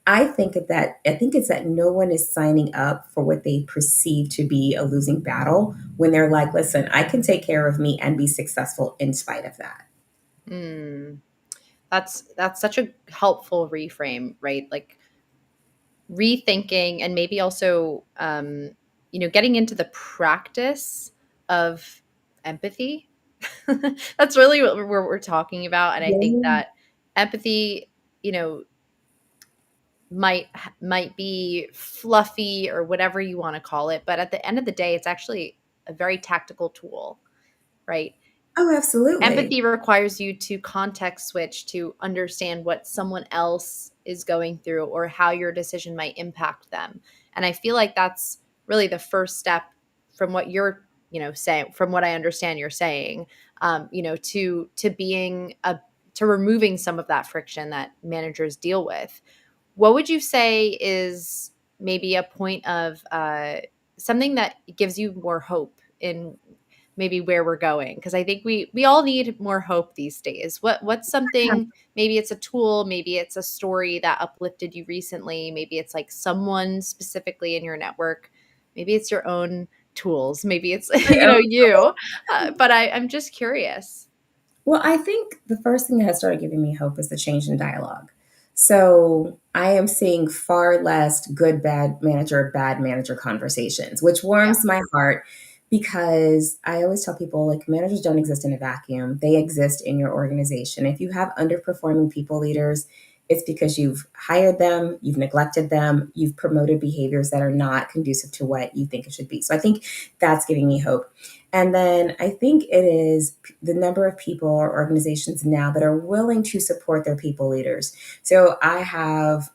I think it's that no one is signing up for what they perceive to be a losing battle when they're like, listen, I can take care of me and be successful in spite of that. That's such a helpful reframe, right? Like, rethinking, and maybe also getting into the practice of empathy. That's really what we're talking about. And I think that empathy, might be fluffy or whatever you want to call it. But at the end of the day, it's actually a very tactical tool, right? Oh, absolutely. Empathy requires you to context switch to understand what someone else is going through or how your decision might impact them. And I feel like that's really the first step from what you're, saying, from what I understand you're saying, to being to removing some of that friction that managers deal with. What would you say is maybe a point of something that gives you more hope in maybe where we're going? Because I think we all need more hope these days. What's something, maybe it's a tool, maybe it's a story that uplifted you recently, maybe it's like someone specifically in your network, maybe it's your own tools, maybe it's you. But I'm just curious. Well, I think the first thing that has started giving me hope is the change in dialogue. So I am seeing far less good, bad manager conversations, which warms my heart, because I always tell people, like, managers don't exist in a vacuum. They exist in your organization. If you have underperforming people leaders, it's because you've hired them, you've neglected them, you've promoted behaviors that are not conducive to what you think it should be. So I think that's giving me hope. And then I think it is the number of people or organizations now that are willing to support their people leaders. So I have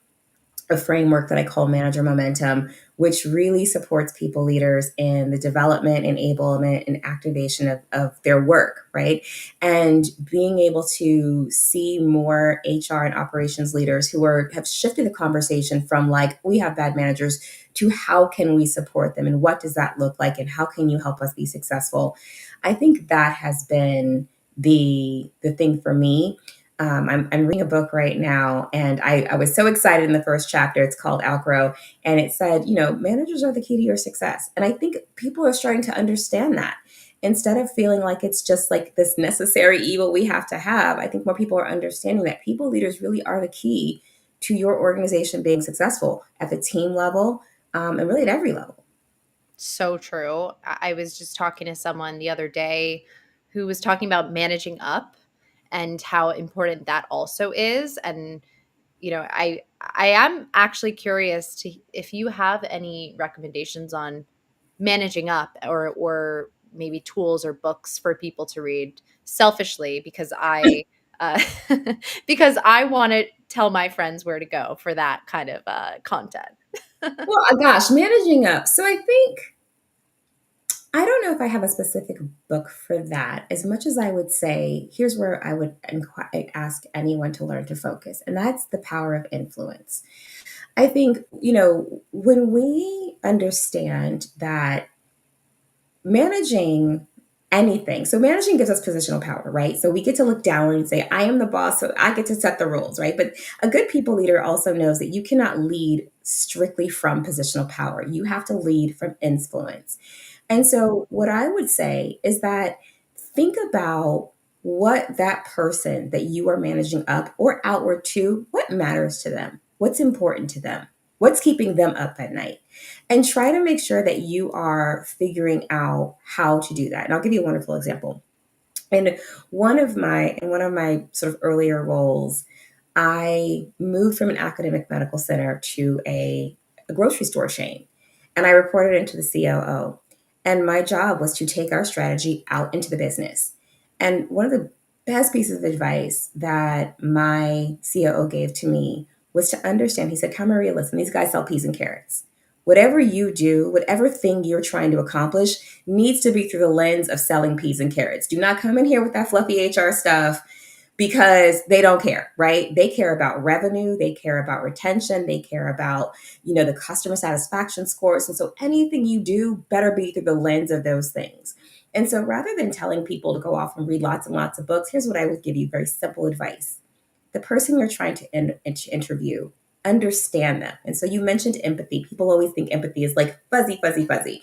a framework that I call Manager Momentum, which really supports people leaders in the development, enablement, and activation of their work, right? And being able to see more HR and operations leaders who have shifted the conversation from, like, we have bad managers, to how can we support them, and what does that look like, and how can you help us be successful? I think that has been the thing for me. I'm reading a book right now, and I was so excited in the first chapter. It's called Outgrow, and it said, managers are the key to your success. And I think people are starting to understand that. Instead of feeling like it's just like this necessary evil we have to have, I think more people are understanding that people leaders really are the key to your organization being successful at the team level, and really at every level. So true. I was just talking to someone the other day who was talking about managing up and how important that also is. And, I am actually curious to if you have any recommendations on managing up, or maybe tools or books for people to read, selfishly, because I because I want to tell my friends where to go for that kind of content. Well, gosh, managing up. So I don't know if I have a specific book for that, as much as I would say, here's where I would ask anyone to learn to focus, and that's the power of influence. I think, when we understand that managing anything, so managing gives us positional power, right? So we get to look down and say, I am the boss, so I get to set the rules, right? But a good people leader also knows that you cannot lead strictly from positional power. You have to lead from influence. And so what I would say is that think about what that person that you are managing up or outward to, what matters to them, what's important to them, what's keeping them up at night, and try to make sure that you are figuring out how to do that. And I'll give you a wonderful example. In one of my sort of earlier roles, I moved from an academic medical center to a grocery store chain, and I reported into the COO. And my job was to take our strategy out into the business. And one of the best pieces of advice that my COO gave to me was to understand. He said, Kamaria, listen, these guys sell peas and carrots. Whatever you do, whatever thing you're trying to accomplish needs to be through the lens of selling peas and carrots. Do not come in here with that fluffy HR stuff, because they don't care, right? They care about revenue. They care about retention. They care about, the customer satisfaction scores. And so anything you do better be through the lens of those things. And so rather than telling people to go off and read lots and lots of books, here's what I would give you: very simple advice. The person you're trying to interview, understand them. And so you mentioned empathy. People always think empathy is like fuzzy, fuzzy, fuzzy.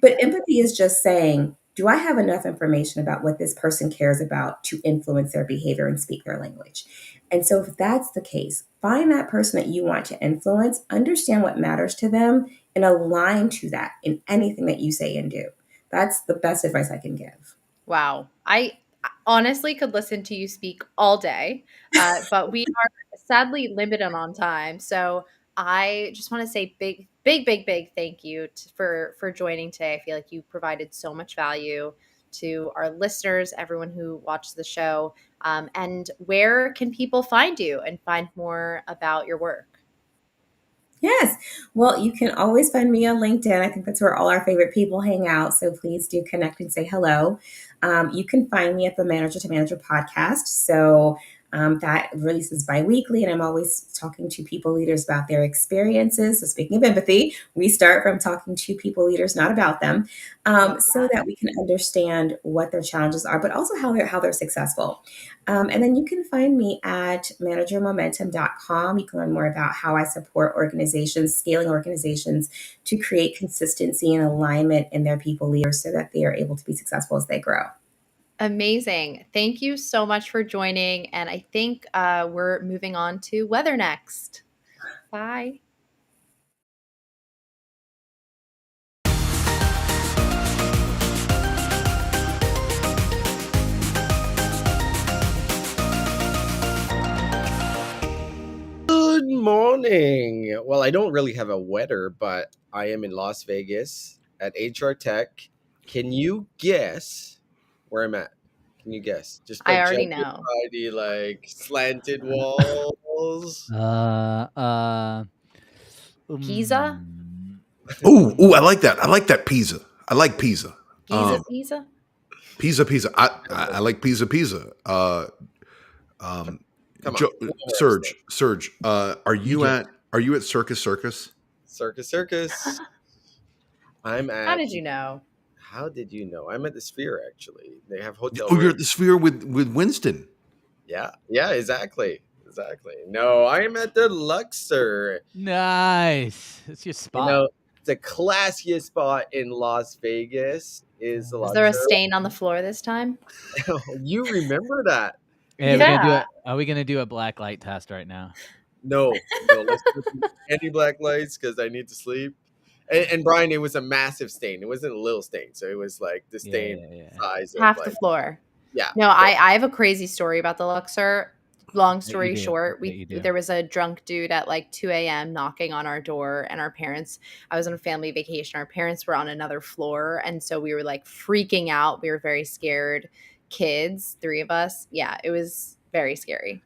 But empathy is just saying, do I have enough information about what this person cares about to influence their behavior and speak their language? And so if that's the case, find that person that you want to influence, understand what matters to them, and align to that in anything that you say and do. That's the best advice I can give. Wow. I honestly could listen to you speak all day, but we are sadly limited on time. So I just want to say big thank you for joining today. I feel like you provided so much value to our listeners, everyone who watched the show. And where can people find you and find more about your work? Yes. Well, you can always find me on LinkedIn. I think that's where all our favorite people hang out. So please do connect and say hello. You can find me at the Manager to Manager podcast. So that releases bi-weekly, and I'm always talking to people leaders about their experiences. So speaking of empathy, we start from talking to people leaders, not about them, so that we can understand what their challenges are, but also how they're successful. And then you can find me at managermomentum.com. You can learn more about how I support organizations, scaling organizations to create consistency and alignment in their people leaders so that they are able to be successful as they grow. Amazing. Thank you so much for joining. And I think we're moving on to weather next. Bye. Good morning. Well, I don't really have a weather, but I am in Las Vegas at HR Tech. Can you guess where I'm at? Can you guess? Just I already know. The like slanted walls. Pisa? Ooh, I like that. I like that Pisa. I like Pisa. Pisa? Pisa. I like Pisa. Come on, Serge. Are you at Circus? Circus. I'm at. How did you know? How did you know? I'm at the Sphere, actually. They have hotel. Oh, you're at the Sphere with Winston. Yeah, exactly. No, I'm at the Luxor. Nice. It's your spot. The classiest spot in Las Vegas is the Luxor. Is there a stain on the floor this time? You remember that? Yeah. Are we gonna do a black light test right now? No. Let's do any black lights because I need to sleep. And Brian, it was a massive stain. It wasn't a little stain, so it was like the stain size of half the floor. Yeah. No, I have a crazy story about the Luxor. Long story short, there was a drunk dude at like 2 a.m. knocking on our door, and I was on a family vacation. Our parents were on another floor, and so we were like freaking out. We were very scared kids, 3 of us. Yeah, it was very scary.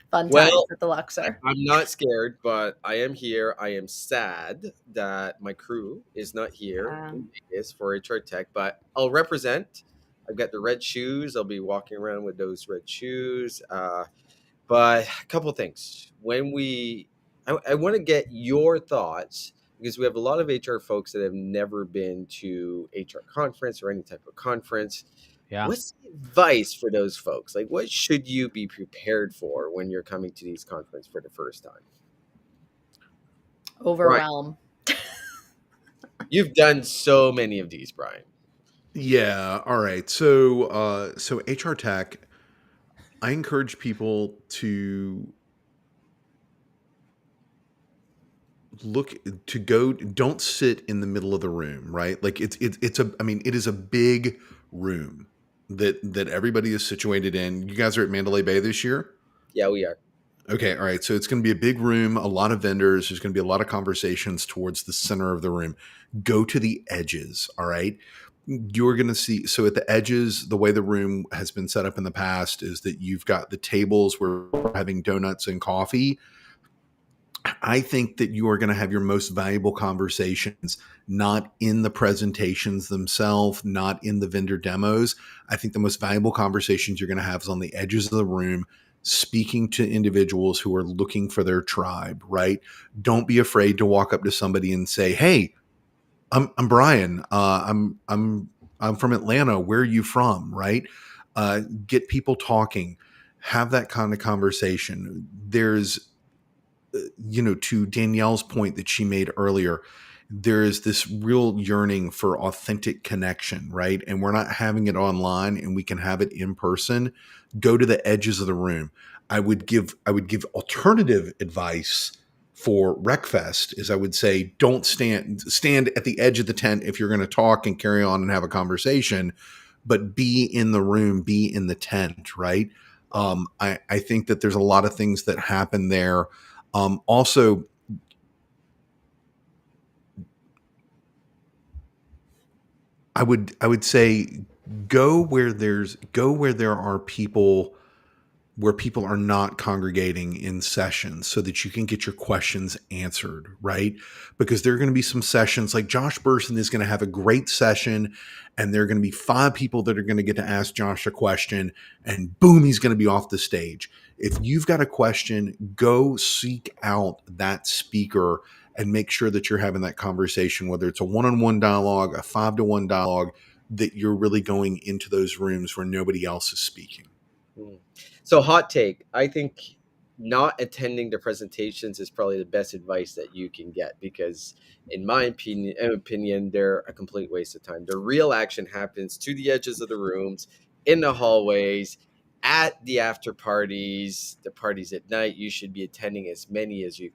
Fun times at the Luxor. I'm not scared, but I am here. I am sad that my crew is not here in Vegas for HR Tech, but I'll represent. I've got the red shoes. I'll be walking around with those red shoes. But a couple of things. I want to get your thoughts because we have a lot of HR folks that have never been to HR conference or any type of conference. Yeah. What's the advice for those folks? Like, what should you be prepared for when you're coming to these conferences for the first time? Overwhelm. You've done so many of these, Brian. Yeah. All right. So HR Tech, I encourage people to don't sit in the middle of the room, right? Like it is a big room that everybody is situated in. You guys are at Mandalay Bay this year? Yeah, we are. Okay. All right. So it's going to be a big room, a lot of vendors. There's going to be a lot of conversations towards the center of the room. Go to the edges. All right. You're going to see, so at the edges, the way the room has been set up in the past is that you've got the tables where we're having donuts and coffee. I think that you are going to have your most valuable conversations, not in the presentations themselves, not in the vendor demos. I think the most valuable conversations you're going to have is on the edges of the room, speaking to individuals who are looking for their tribe, right? Don't be afraid to walk up to somebody and say, "Hey, I'm Brian. I'm from Atlanta. Where are you from?" Right? Get people talking. Have that kind of conversation. There's, to Danielle's point that she made earlier, there is this real yearning for authentic connection, right? And we're not having it online, and we can have it in person. Go to the edges of the room. I would give alternative advice for RecFest is I would say don't stand at the edge of the tent if you're going to talk and carry on and have a conversation, but be in the room, be in the tent, right? I think that there's a lot of things that happen there. Also, I would say go where there are people, where people are not congregating in sessions, so that you can get your questions answered, right? Because there are going to be some sessions, like Josh Burson is going to have a great session, and there are going to be 5 people that are going to get to ask Josh a question, and boom, he's going to be off the stage. If you've got a question, go seek out that speaker and make sure that you're having that conversation, whether it's a one-on-one dialogue, a 5-to-1 dialogue, that you're really going into those rooms where nobody else is speaking. So hot take, I think not attending the presentations is probably the best advice that you can get, because in my opinion, they're a complete waste of time. The real action happens to the edges of the rooms, in the hallways, at the after parties, the parties at night. You should be attending as many as you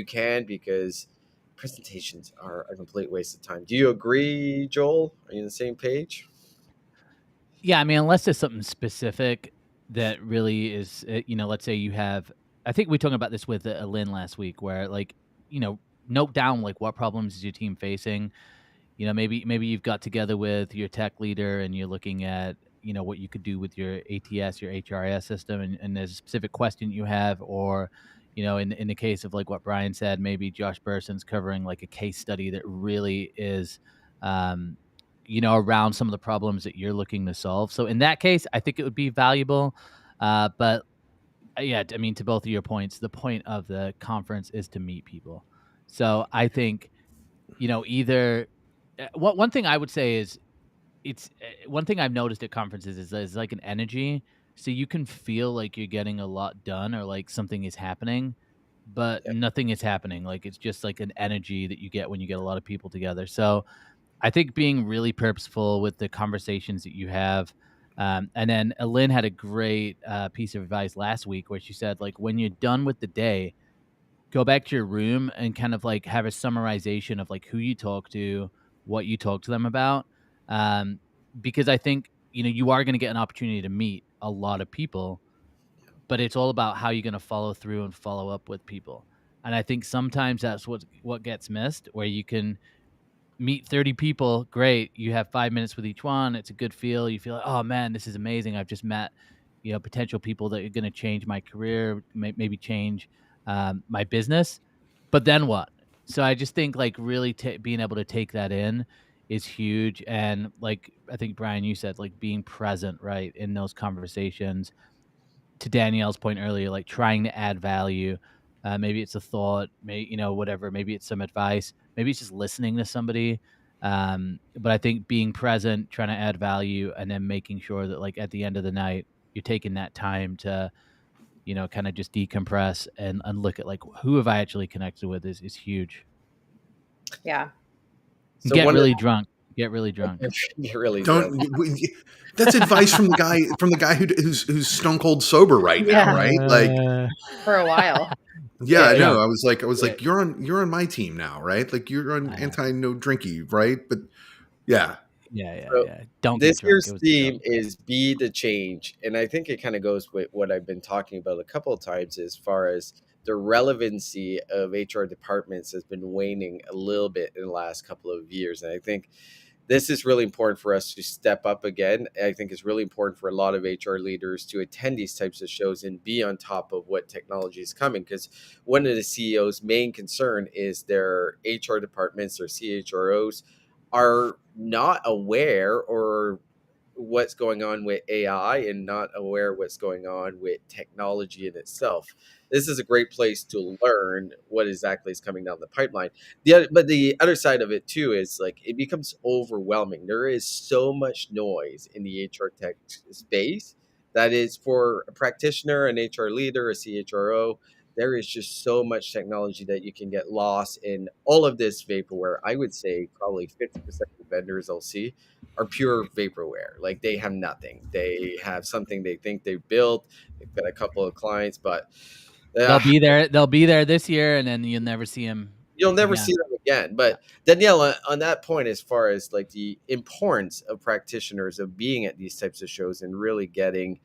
can, because presentations are a complete waste of time. Do you agree, Joel? Are you on the same page? Yeah, I mean, unless there's something specific that really is, let's say you have, I think we talked about this with Lynn last week, where like, note down like what problems is your team facing. Maybe you've got together with your tech leader and you're looking at, what you could do with your ATS, your HRIS system, and there's a specific question you have, or, in the case of like what Brian said, maybe Josh Burson's covering like a case study that really is, around some of the problems that you're looking to solve. So in that case, I think it would be valuable. But yeah, I mean, to both of your points, the point of the conference is to meet people. So I think, either one thing I would say is it's one thing I've noticed at conferences is like an energy. So you can feel like you're getting a lot done, or like something is happening, but nothing is happening. Like it's just like an energy that you get when you get a lot of people together. So I think being really purposeful with the conversations that you have. And then Lynn had a great piece of advice last week where she said, like, when you're done with the day, go back to your room and kind of like have a summarization of like who you talk to, what you talk to them about. Because I think, you are going to get an opportunity to meet a lot of people, but it's all about how you're going to follow through and follow up with people. And I think sometimes that's what gets missed, where you can meet 30 people, great. You have 5 minutes with each one. It's a good feel. You feel like, oh man, this is amazing. I've just met, potential people that are going to change my career, maybe change my business. But then what? So I just think like really being able to take that in is huge. And like, I think Brian, you said like being present, right, in those conversations. To Danielle's point earlier, like trying to add value. Maybe it's a thought, whatever. Maybe it's some advice. Maybe it's just listening to somebody. But I think being present, trying to add value, and then making sure that like at the end of the night, you're taking that time to, kind of just decompress and look at like who have I actually connected with is huge. Yeah. So Get really drunk. Get really drunk. Get really Don't. drunk. That's advice from the guy who's stone cold sober right now, right? Like for a while. Yeah, I know. I was like, you're on my team now, right? Like you're on anti no drinky, right? But yeah. Yeah. Don't. This year's theme is be the change, and I think it kind of goes with what I've been talking about a couple of times as far as the relevancy of HR departments has been waning a little bit in the last couple of years, and I think this is really important for us to step up again. I think it's really important for a lot of HR leaders to attend these types of shows and be on top of what technology is coming, because one of the CEO's main concern is their HR departments or CHROs are not aware or what's going on with AI and not aware what's going on with technology in itself. This is a great place to learn what exactly is coming down the pipeline. But the other side of it too is like it becomes overwhelming. There is so much noise in the HR tech space that is for a practitioner, an HR leader, a CHRO. There is just so much technology that you can get lost in all of this vaporware. I would say probably 50% of the vendors I'll see are pure vaporware. Like they have nothing. They have something they think they've built. They've got a couple of clients, but They'll be there this year, and then you'll never see them. You'll never see them again. But Danielle, on that point, as far as like the importance of practitioners of being at these types of shows and really getting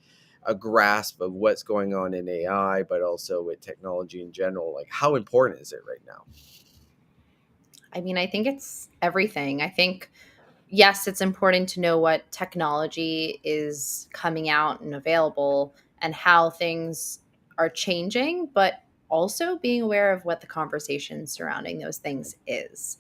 a grasp of what's going on in AI, but also with technology in general, like how important is it right now? I mean, I think it's everything. I think, yes, it's important to know what technology is coming out and available and how things are changing, but also being aware of what the conversation surrounding those things is.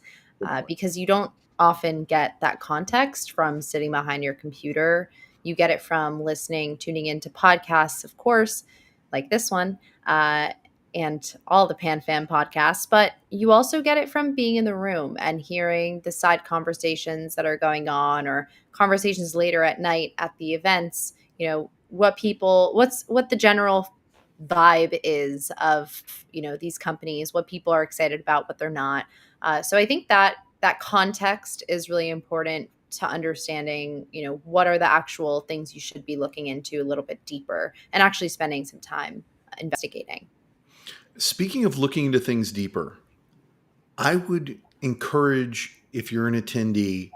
Because you don't often get that context from sitting behind your computer. You get it from listening, tuning into podcasts, of course, like this one, and all the PanFam podcasts, but you also get it from being in the room and hearing the side conversations that are going on, or conversations later at night at the events, you know, what the general vibe is of, you know, these companies, what people are excited about, what they're not. So I think that context is really important to understanding, you know, what are the actual things you should be looking into a little bit deeper and actually spending some time investigating. Speaking of looking into things deeper, I would encourage, if you're an attendee,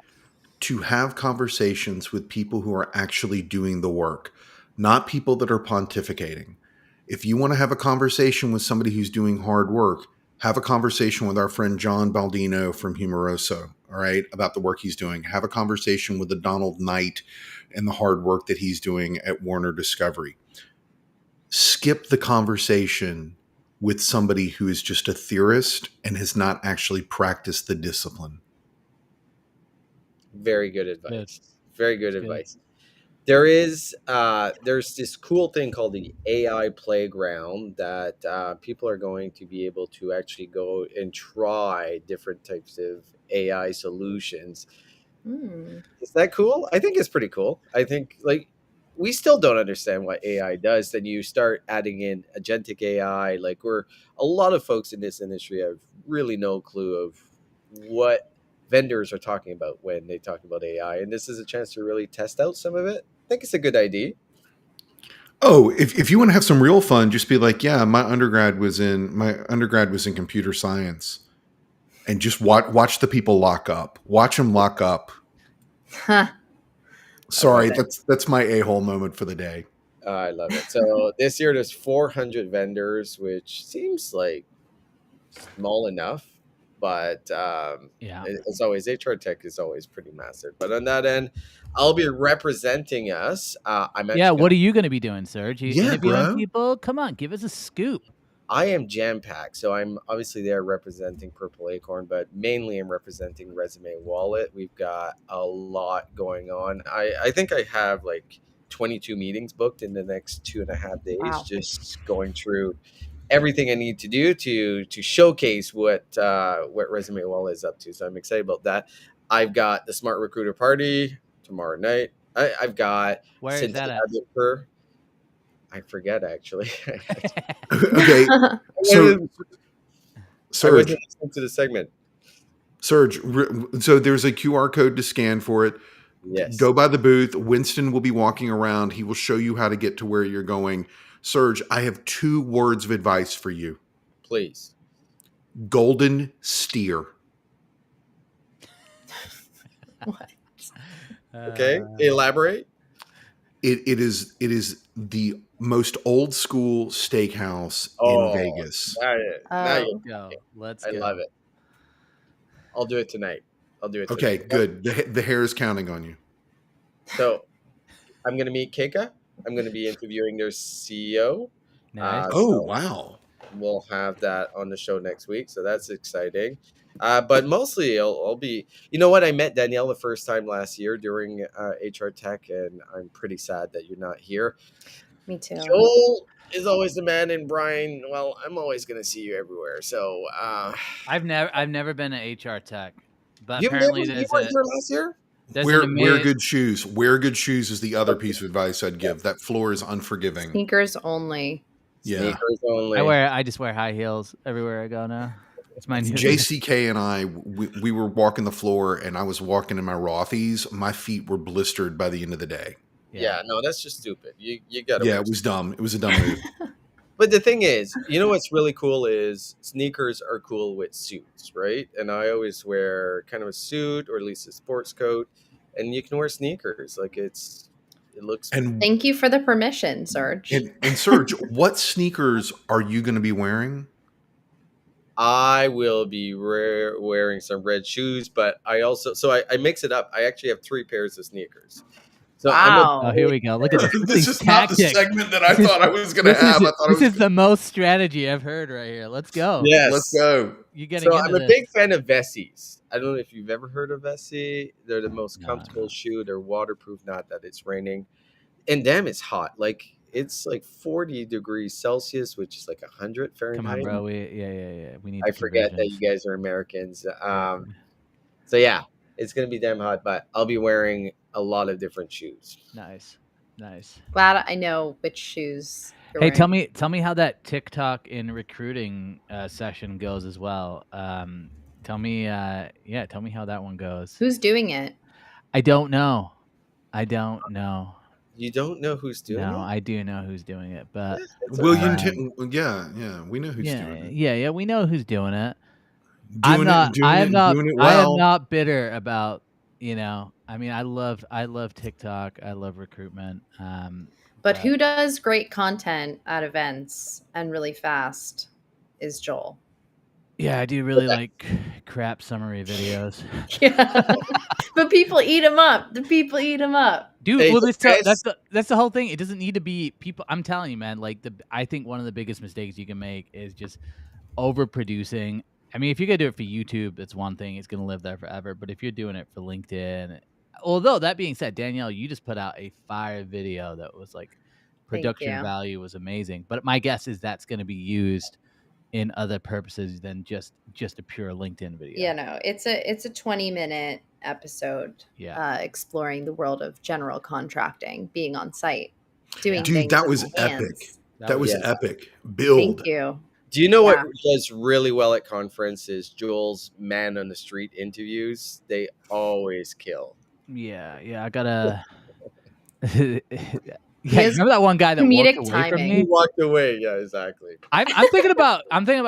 to have conversations with people who are actually doing the work, not people that are pontificating. If you want to have a conversation with somebody who's doing hard work, have a conversation with our friend John Baldino from Humoroso, all right, about the work he's doing. Have a conversation with the Donald Knight and the hard work that he's doing at Warner Discovery. Skip the conversation with somebody who is just a theorist and has not actually practiced the discipline. Very good advice. Very good advice. There's this cool thing called the AI Playground that people are going to be able to actually go and try different types of AI solutions. Is that cool? I think it's pretty cool. I think, like, we still don't understand what AI does. Then you start adding in agentic AI. Like, a lot of folks in this industry have really no clue of what vendors are talking about when they talk about AI. And this is a chance to really test out some of it. I think it's a good idea. Oh, if you want to have some real fun, just be like, yeah, my undergrad was in computer science, and just watch the people lock up. Watch them lock up. Sorry, that's my a-hole moment for the day. I love it. So this year there's 400 vendors, which seems like small enough, but it's always, HR Tech is always pretty massive. But on that end, I'll be representing us. What are you going to be doing, Serge? Bro. People, come on, give us a scoop. I am jam-packed, so I'm obviously there representing Purple Acorn, but mainly I'm representing Resume Wallet. We've got a lot going on. I think I have like 22 meetings booked in the next 2.5 days, just going through everything I need to do to showcase what Resume Wallet is up to. So I'm excited about that. I've got the Smart Recruiter Party tomorrow night. I've got where is that at? I forget, actually. Okay. So, Serge, to the segment. Serge, so there's a QR code to scan for it. Yes. Go by the booth. Winston will be walking around. He will show you how to get to where you're going. Serge, I have 2 words of advice for you. Please. Golden steer. What? Okay. Elaborate. It is the most old school steakhouse in Vegas. Let's go. I love it. I'll do it tonight. Okay, good. The hair is counting on you. So I'm going to meet Keika. I'm going to be interviewing their CEO. Nice. Wow. We'll have that on the show next week. So that's exciting. But mostly I'll be, you know what? I met Danielle the first time last year during HR Tech, and I'm pretty sad that you're not here. Me too. Joel is always the man, and Brian, well, I'm always going to see you everywhere. So I've never been to HR Tech, but you apparently you weren't here last year. Wear good shoes. Wear good shoes is the other piece of advice I'd give. That floor is unforgiving. Sneakers only. Yeah. Sneakers only. I just wear high heels everywhere I go now. It's my new JCK and I, we were walking the floor, and I was walking in my Rothy's. My feet were blistered by the end of the day. Yeah, no, that's just stupid. You got to. Yeah, it was dumb. It was a dumb move. But the thing is, you know what's really cool is sneakers are cool with suits, right? And I always wear kind of a suit or at least a sports coat, and you can wear sneakers. Like it looks. And thank you for the permission, Serge. And Serge, what sneakers are you going to be wearing? I will be wearing some red shoes, but I also I mix it up. I actually have 3 pairs of sneakers. So wow. Oh, here we go. Look at this. This is not the segment that I thought I was going to have. This is the most strategy I've heard right here. Let's go. Yes, let's go. You getting I'm a big fan of Vessies. I don't know if you've ever heard of Vessi. They're the most comfortable shoe. They're waterproof, not that it's raining. And damn, it's hot. Like it's like 40 degrees Celsius, which is like 100 Fahrenheit. Come on, bro. We need. I forget that you guys are Americans. So yeah, it's gonna be damn hot, but I'll be wearing a lot of different shoes. Nice. Glad I know which shoes. Hey, wearing. tell me how that TikTok in recruiting session goes as well. Tell me how that one goes. Who's doing it? I don't know. You don't know who's doing it? No, I do know who's doing it, but William. Yeah, we know who's doing it. Yeah, we know who's doing it. Doing it well. I am not bitter about. I mean, I love TikTok. I love recruitment. But who does great content at events and really fast is Joel. Yeah, I do really like crap summary videos. Yeah, but people eat them up. The people eat them up, dude. Well, that's the whole thing. It doesn't need to be people. I'm telling you, man. Like I think one of the biggest mistakes you can make is just overproducing. I mean, if you're gonna do it for YouTube, it's one thing. It's gonna live there forever. But if you're doing it for LinkedIn, although that being said, Danielle, you just put out a fire video that was like production value was amazing. But my guess is that's going to be used in other purposes than just a pure LinkedIn video. Yeah, no, it's a 20-minute episode. Yeah, exploring the world of general contracting, being on site, doing things. Dude, that was epic. That was epic. Build. Thank you. Do you know what does really well at conferences? Joel's man on the street interviews. They always kill. Yeah, I gotta. Remember that one guy that walked away from me? He walked away. Yeah, exactly. I'm thinking about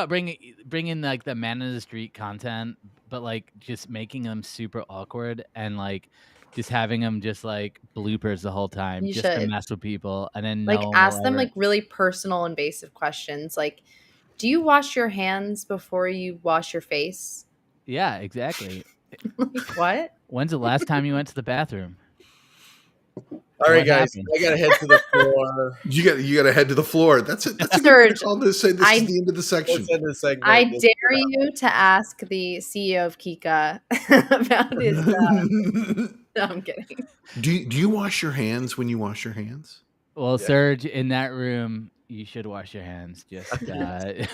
bringing like the man on the street content, but like just making them super awkward and like just having them just like bloopers the whole time, to mess with people, and then like ask them like really personal, invasive questions, like, do you wash your hands before you wash your face? Yeah, exactly. Like, what? When's the last time you went to the bathroom? All right, guys, I gotta head to the floor. You gotta head to the floor. That's it. That's Serge, this is the end of the section. I dare you to ask the CEO of Kika about his. No, I'm kidding. Do you wash your hands when you wash your hands? Well, Serge, in that room, you should wash your hands. Just many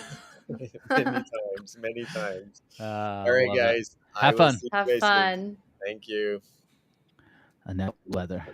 times. All right, guys. Have fun. Have fun. Thank you. And that weather.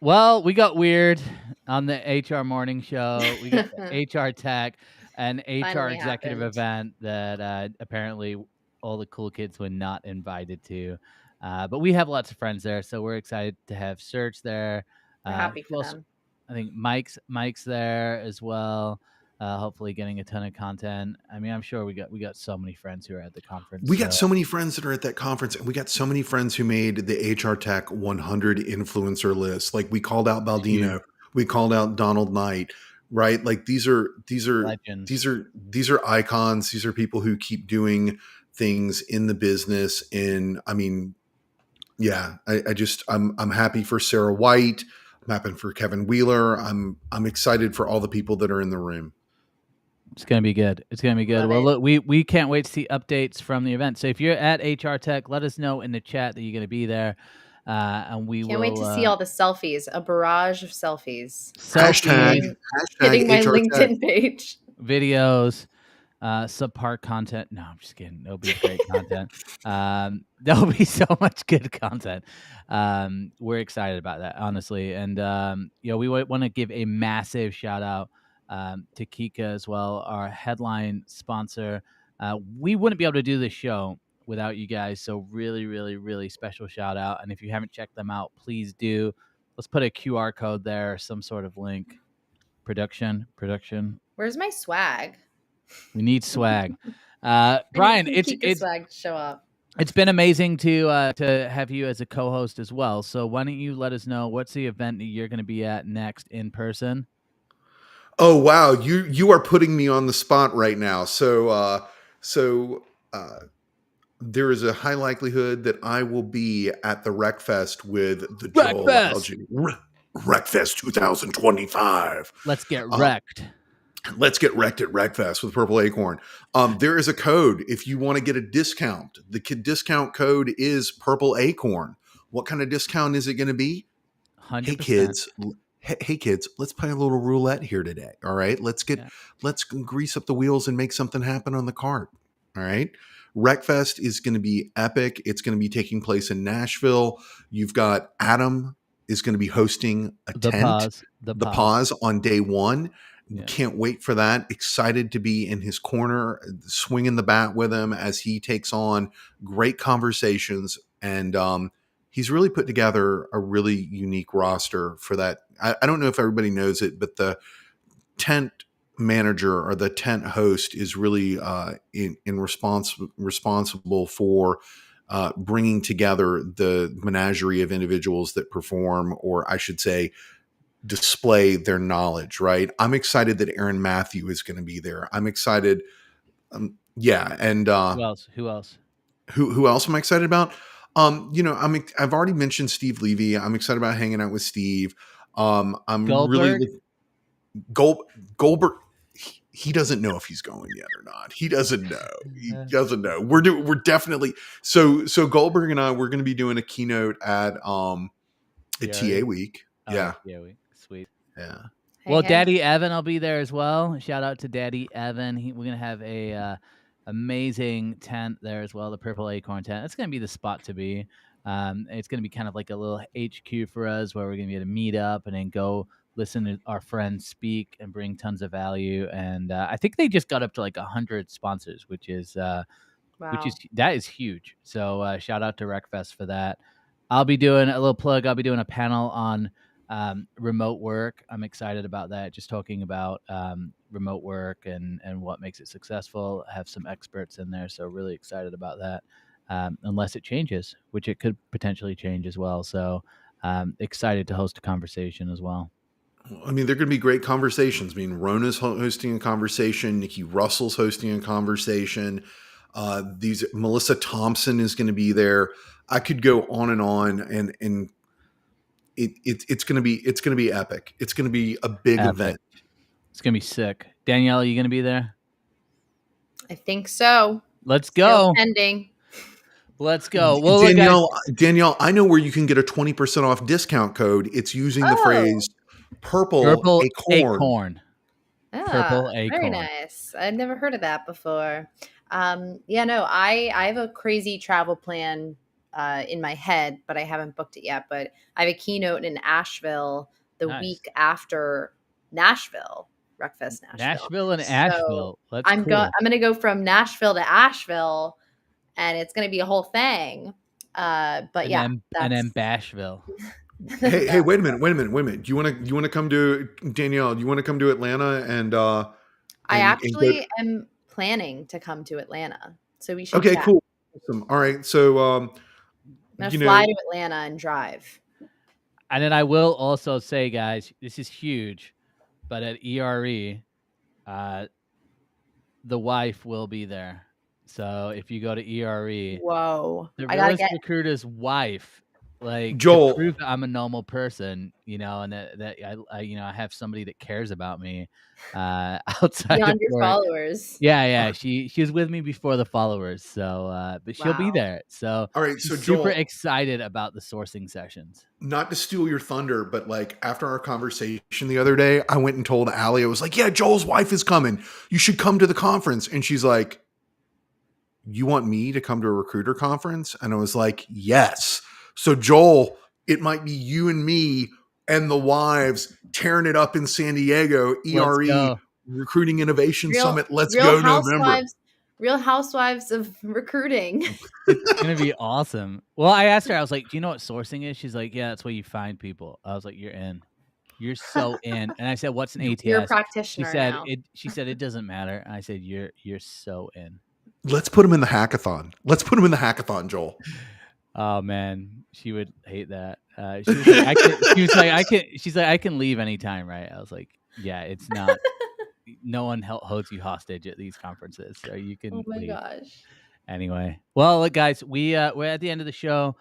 Well, we got weird on the HR morning show. We got the HR tech and HR executive event that apparently all the cool kids were not invited to. But we have lots of friends there, so we're excited to have Serge there. We're happy for them. I think Mike's there as well. Hopefully getting a ton of content. I mean, I'm sure we got so many friends who are at the conference. We got so many friends that are at that conference, and we got so many friends who made the HR Tech 100 influencer list. Like we called out Baldino, we called out Donald Knight, right? Like these are legends. These are icons. These are people who keep doing things in the business. And I mean, yeah, I'm happy for Sarah White. I'm happy for Kevin Wheeler. I'm excited for all the people that are in the room. It's going to be good. Well, look, we can't wait to see updates from the event. So if you're at HR Tech, let us know in the chat that you're going to be there. And we can't wait to see all the selfies, a barrage of selfies. Hashtag hitting my HR LinkedIn Tech. page. Videos, subpar content. No, I'm just kidding. There'll be great content. There'll be so much good content. We're excited about that, honestly. And, we want to give a massive shout out to Kika as well, our headline sponsor. We wouldn't be able to do this show without you guys. So really, really, really special shout out. And if you haven't checked them out, please do. Let's put a QR code there, some sort of link Production. Where's my swag? We need swag. Brian, it's swag to show up. It's been amazing to have you as a co-host as well. So why don't you let us know what's the event that you're going to be at next in person? Oh wow, you are putting me on the spot right now. So there is a high likelihood that I will be at the Wreckfest with the Joel Algae. Wreckfest 2025. Let's get wrecked. Let's get wrecked at Wreckfest with Purple Acorn. There is a code if you want to get a discount. The discount code is Purple Acorn. What kind of discount is it going to be? 100%. Hey kids, let's play a little roulette here today. All right, let's grease up the wheels and make something happen on the cart. All right. Wreckfest is going to be epic. It's going to be taking place in Nashville. You've got Adam is going to be hosting a tent. The pause on day one. Yeah. Can't wait for that. Excited to be in his corner, swinging the bat with him as he takes on great conversations. And he's really put together a really unique roster for that. I don't know if everybody knows it, but the tent manager or the tent host is really responsible for bringing together the menagerie of individuals that perform, or I should say, display their knowledge, right? I'm excited that Aaron Matthew is going to be there. I'm excited. Yeah. And who else? Who else am I excited about? I've already mentioned Steve Levy. I'm excited about hanging out with Steve. I'm Goldberg? really Goldberg. He doesn't know if he's going yet or not. He doesn't know. He doesn't know. We're definitely so Goldberg and I, we're going to be doing a keynote at TA Week. Yeah. TA Week. Sweet. Yeah. Well, Daddy Evan will be there as well. Shout out to Daddy Evan. We're going to have a amazing tent there as well, the Purple Acorn tent. It's going to be the spot to be. It's going to be kind of like a little HQ for us where we're going to be able to meet up and then go listen to our friends speak and bring tons of value. And I think they just got up to like 100 sponsors, which is that is huge. So shout out to Wreckfest for that. I'll be doing a little plug. I'll be doing a panel on remote work. I'm excited about that. Just talking about remote work and what makes it successful. I have some experts in there, so really excited about that. Unless it changes, which it could potentially change as well. So excited to host a conversation as well. I mean, they're going to be great conversations. I mean, Rona's hosting a conversation. Nikki Russell's hosting a conversation. Melissa Thompson is going to be there. I could go on, and it's going to be epic. It's going to be a big event. It's going to be sick. Danielle, are you going to be there? I think so. Let's go. Still pending. Let's go. Well, Danielle, I know where you can get a 20% off discount code. It's using the phrase Purple Acorn. Purple Acorn. Very nice. I've never heard of that before. I have a crazy travel plan in my head, but I haven't booked it yet. But I have a keynote in Asheville the week after Nashville. Wreckfest Nashville and Asheville. So I'm going to go from Nashville to Asheville, and it's going to be a whole thing. And then Bashville. hey, wait a minute. Do you want to come to Danielle? Do you want to come to Atlanta? I actually am planning to come to Atlanta, so we should. Okay, cool. Awesome. All right, so I'm gonna fly to Atlanta and drive. And then I will also say, guys, this is huge, but at ERE, the wife will be there. So if you go to ERE, whoa, the realist recruiter's wife, like Joel, to prove that I'm a normal person, and that I have somebody that cares about me outside beyond your followers. Yeah. She was with me before the followers, so but she'll be there. So all right, so super Joel, excited about the sourcing sessions. Not to steal your thunder, but like after our conversation the other day, I went and told Allie, I was like, "Yeah, Joel's wife is coming. You should come to the conference." And she's like, "You want me to come to a recruiter conference?" And I was like, "Yes." So Joel, it might be you and me and the wives tearing it up in San Diego, ERE Recruiting Innovation Summit. Let's go November. Real Housewives of Recruiting. It's going to be awesome. Well, I asked her, I was like, "Do you know what sourcing is?" She's like, "Yeah, that's where you find people." I was like, "You're in." You're so in. And I said, what's an ATS? You're a practitioner now. She said, it doesn't matter. And I said, you're so in. Let's put him in the hackathon. Let's put him in the hackathon, Joel. Oh man, she would hate that. She's like, I can leave anytime, right? I was like, yeah, it's not. No one holds you hostage at these conferences, so you can. Oh my leave. gosh. Anyway, well, look, guys, we're at the end of the show.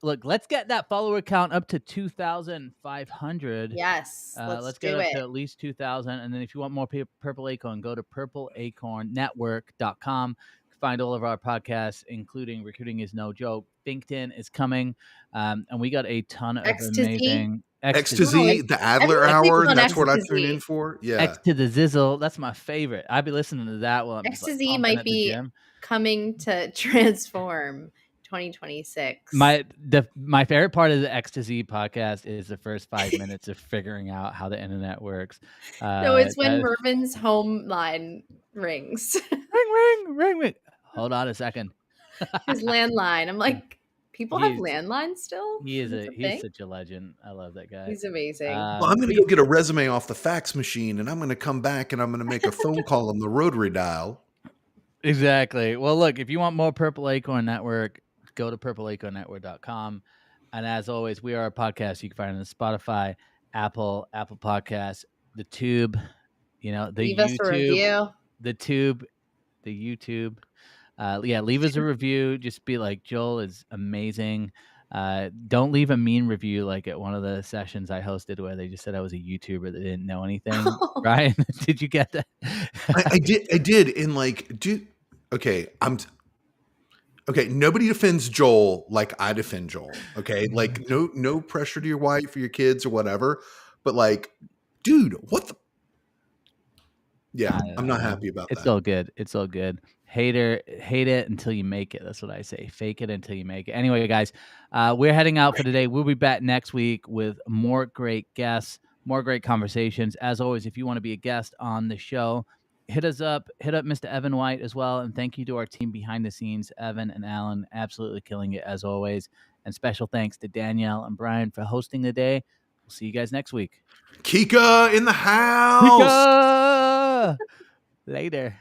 Look, let's get that follower count up to 2,500. Yes, let's get up to at least 2,000. And then if you want more Purple Acorn, go to purpleacornnetwork.com. Find all of our podcasts, including Recruiting is No Joke. LinkedIn is coming. And we got a ton of amazing Ecstasy, the Adler Hour. That's what I tune in for. Yeah. X to the Zizzle. That's my favorite. I'd be listening to that one. Ecstasy might be coming to Transform 2026. My favorite part of the Ecstasy podcast is the first 5 minutes of figuring out how the internet works. No, it's when Mervin's home line rings. ring. Hold on a second. His landline. I'm like, people have landlines still? He's such a legend. I love that guy. He's amazing. Well, I'm going to go get a resume off the fax machine, and I'm going to come back and I'm going to make a phone call on the rotary dial. Exactly. Well, look, if you want more Purple Acorn Network, go to purpleacornnetwork.com. And as always, we are a podcast you can find on Spotify, Apple Podcasts, the Tube, the Leave YouTube, us a review. the YouTube. Leave us a review. Just be like, Joel is amazing. Don't leave a mean review like at one of the sessions I hosted where they just said I was a YouTuber that didn't know anything. Right? Did you get that? I did. And nobody defends Joel like I defend Joel. Okay. Like no pressure to your wife or your kids or whatever. But like, dude, what the? Yeah, I'm not happy about that. It's all good. Hate it until you make it. That's what I say. Fake it until you make it. Anyway, guys, we're heading out for today. We'll be back next week with more great guests, more great conversations. As always, if you want to be a guest on the show, hit us up. Hit up Mr. Evan White as well. And thank you to our team behind the scenes, Evan and Alan, absolutely killing it as always. And special thanks to Danielle and Brian for hosting the day. We'll see you guys next week. Kika in the house. Kika! Later.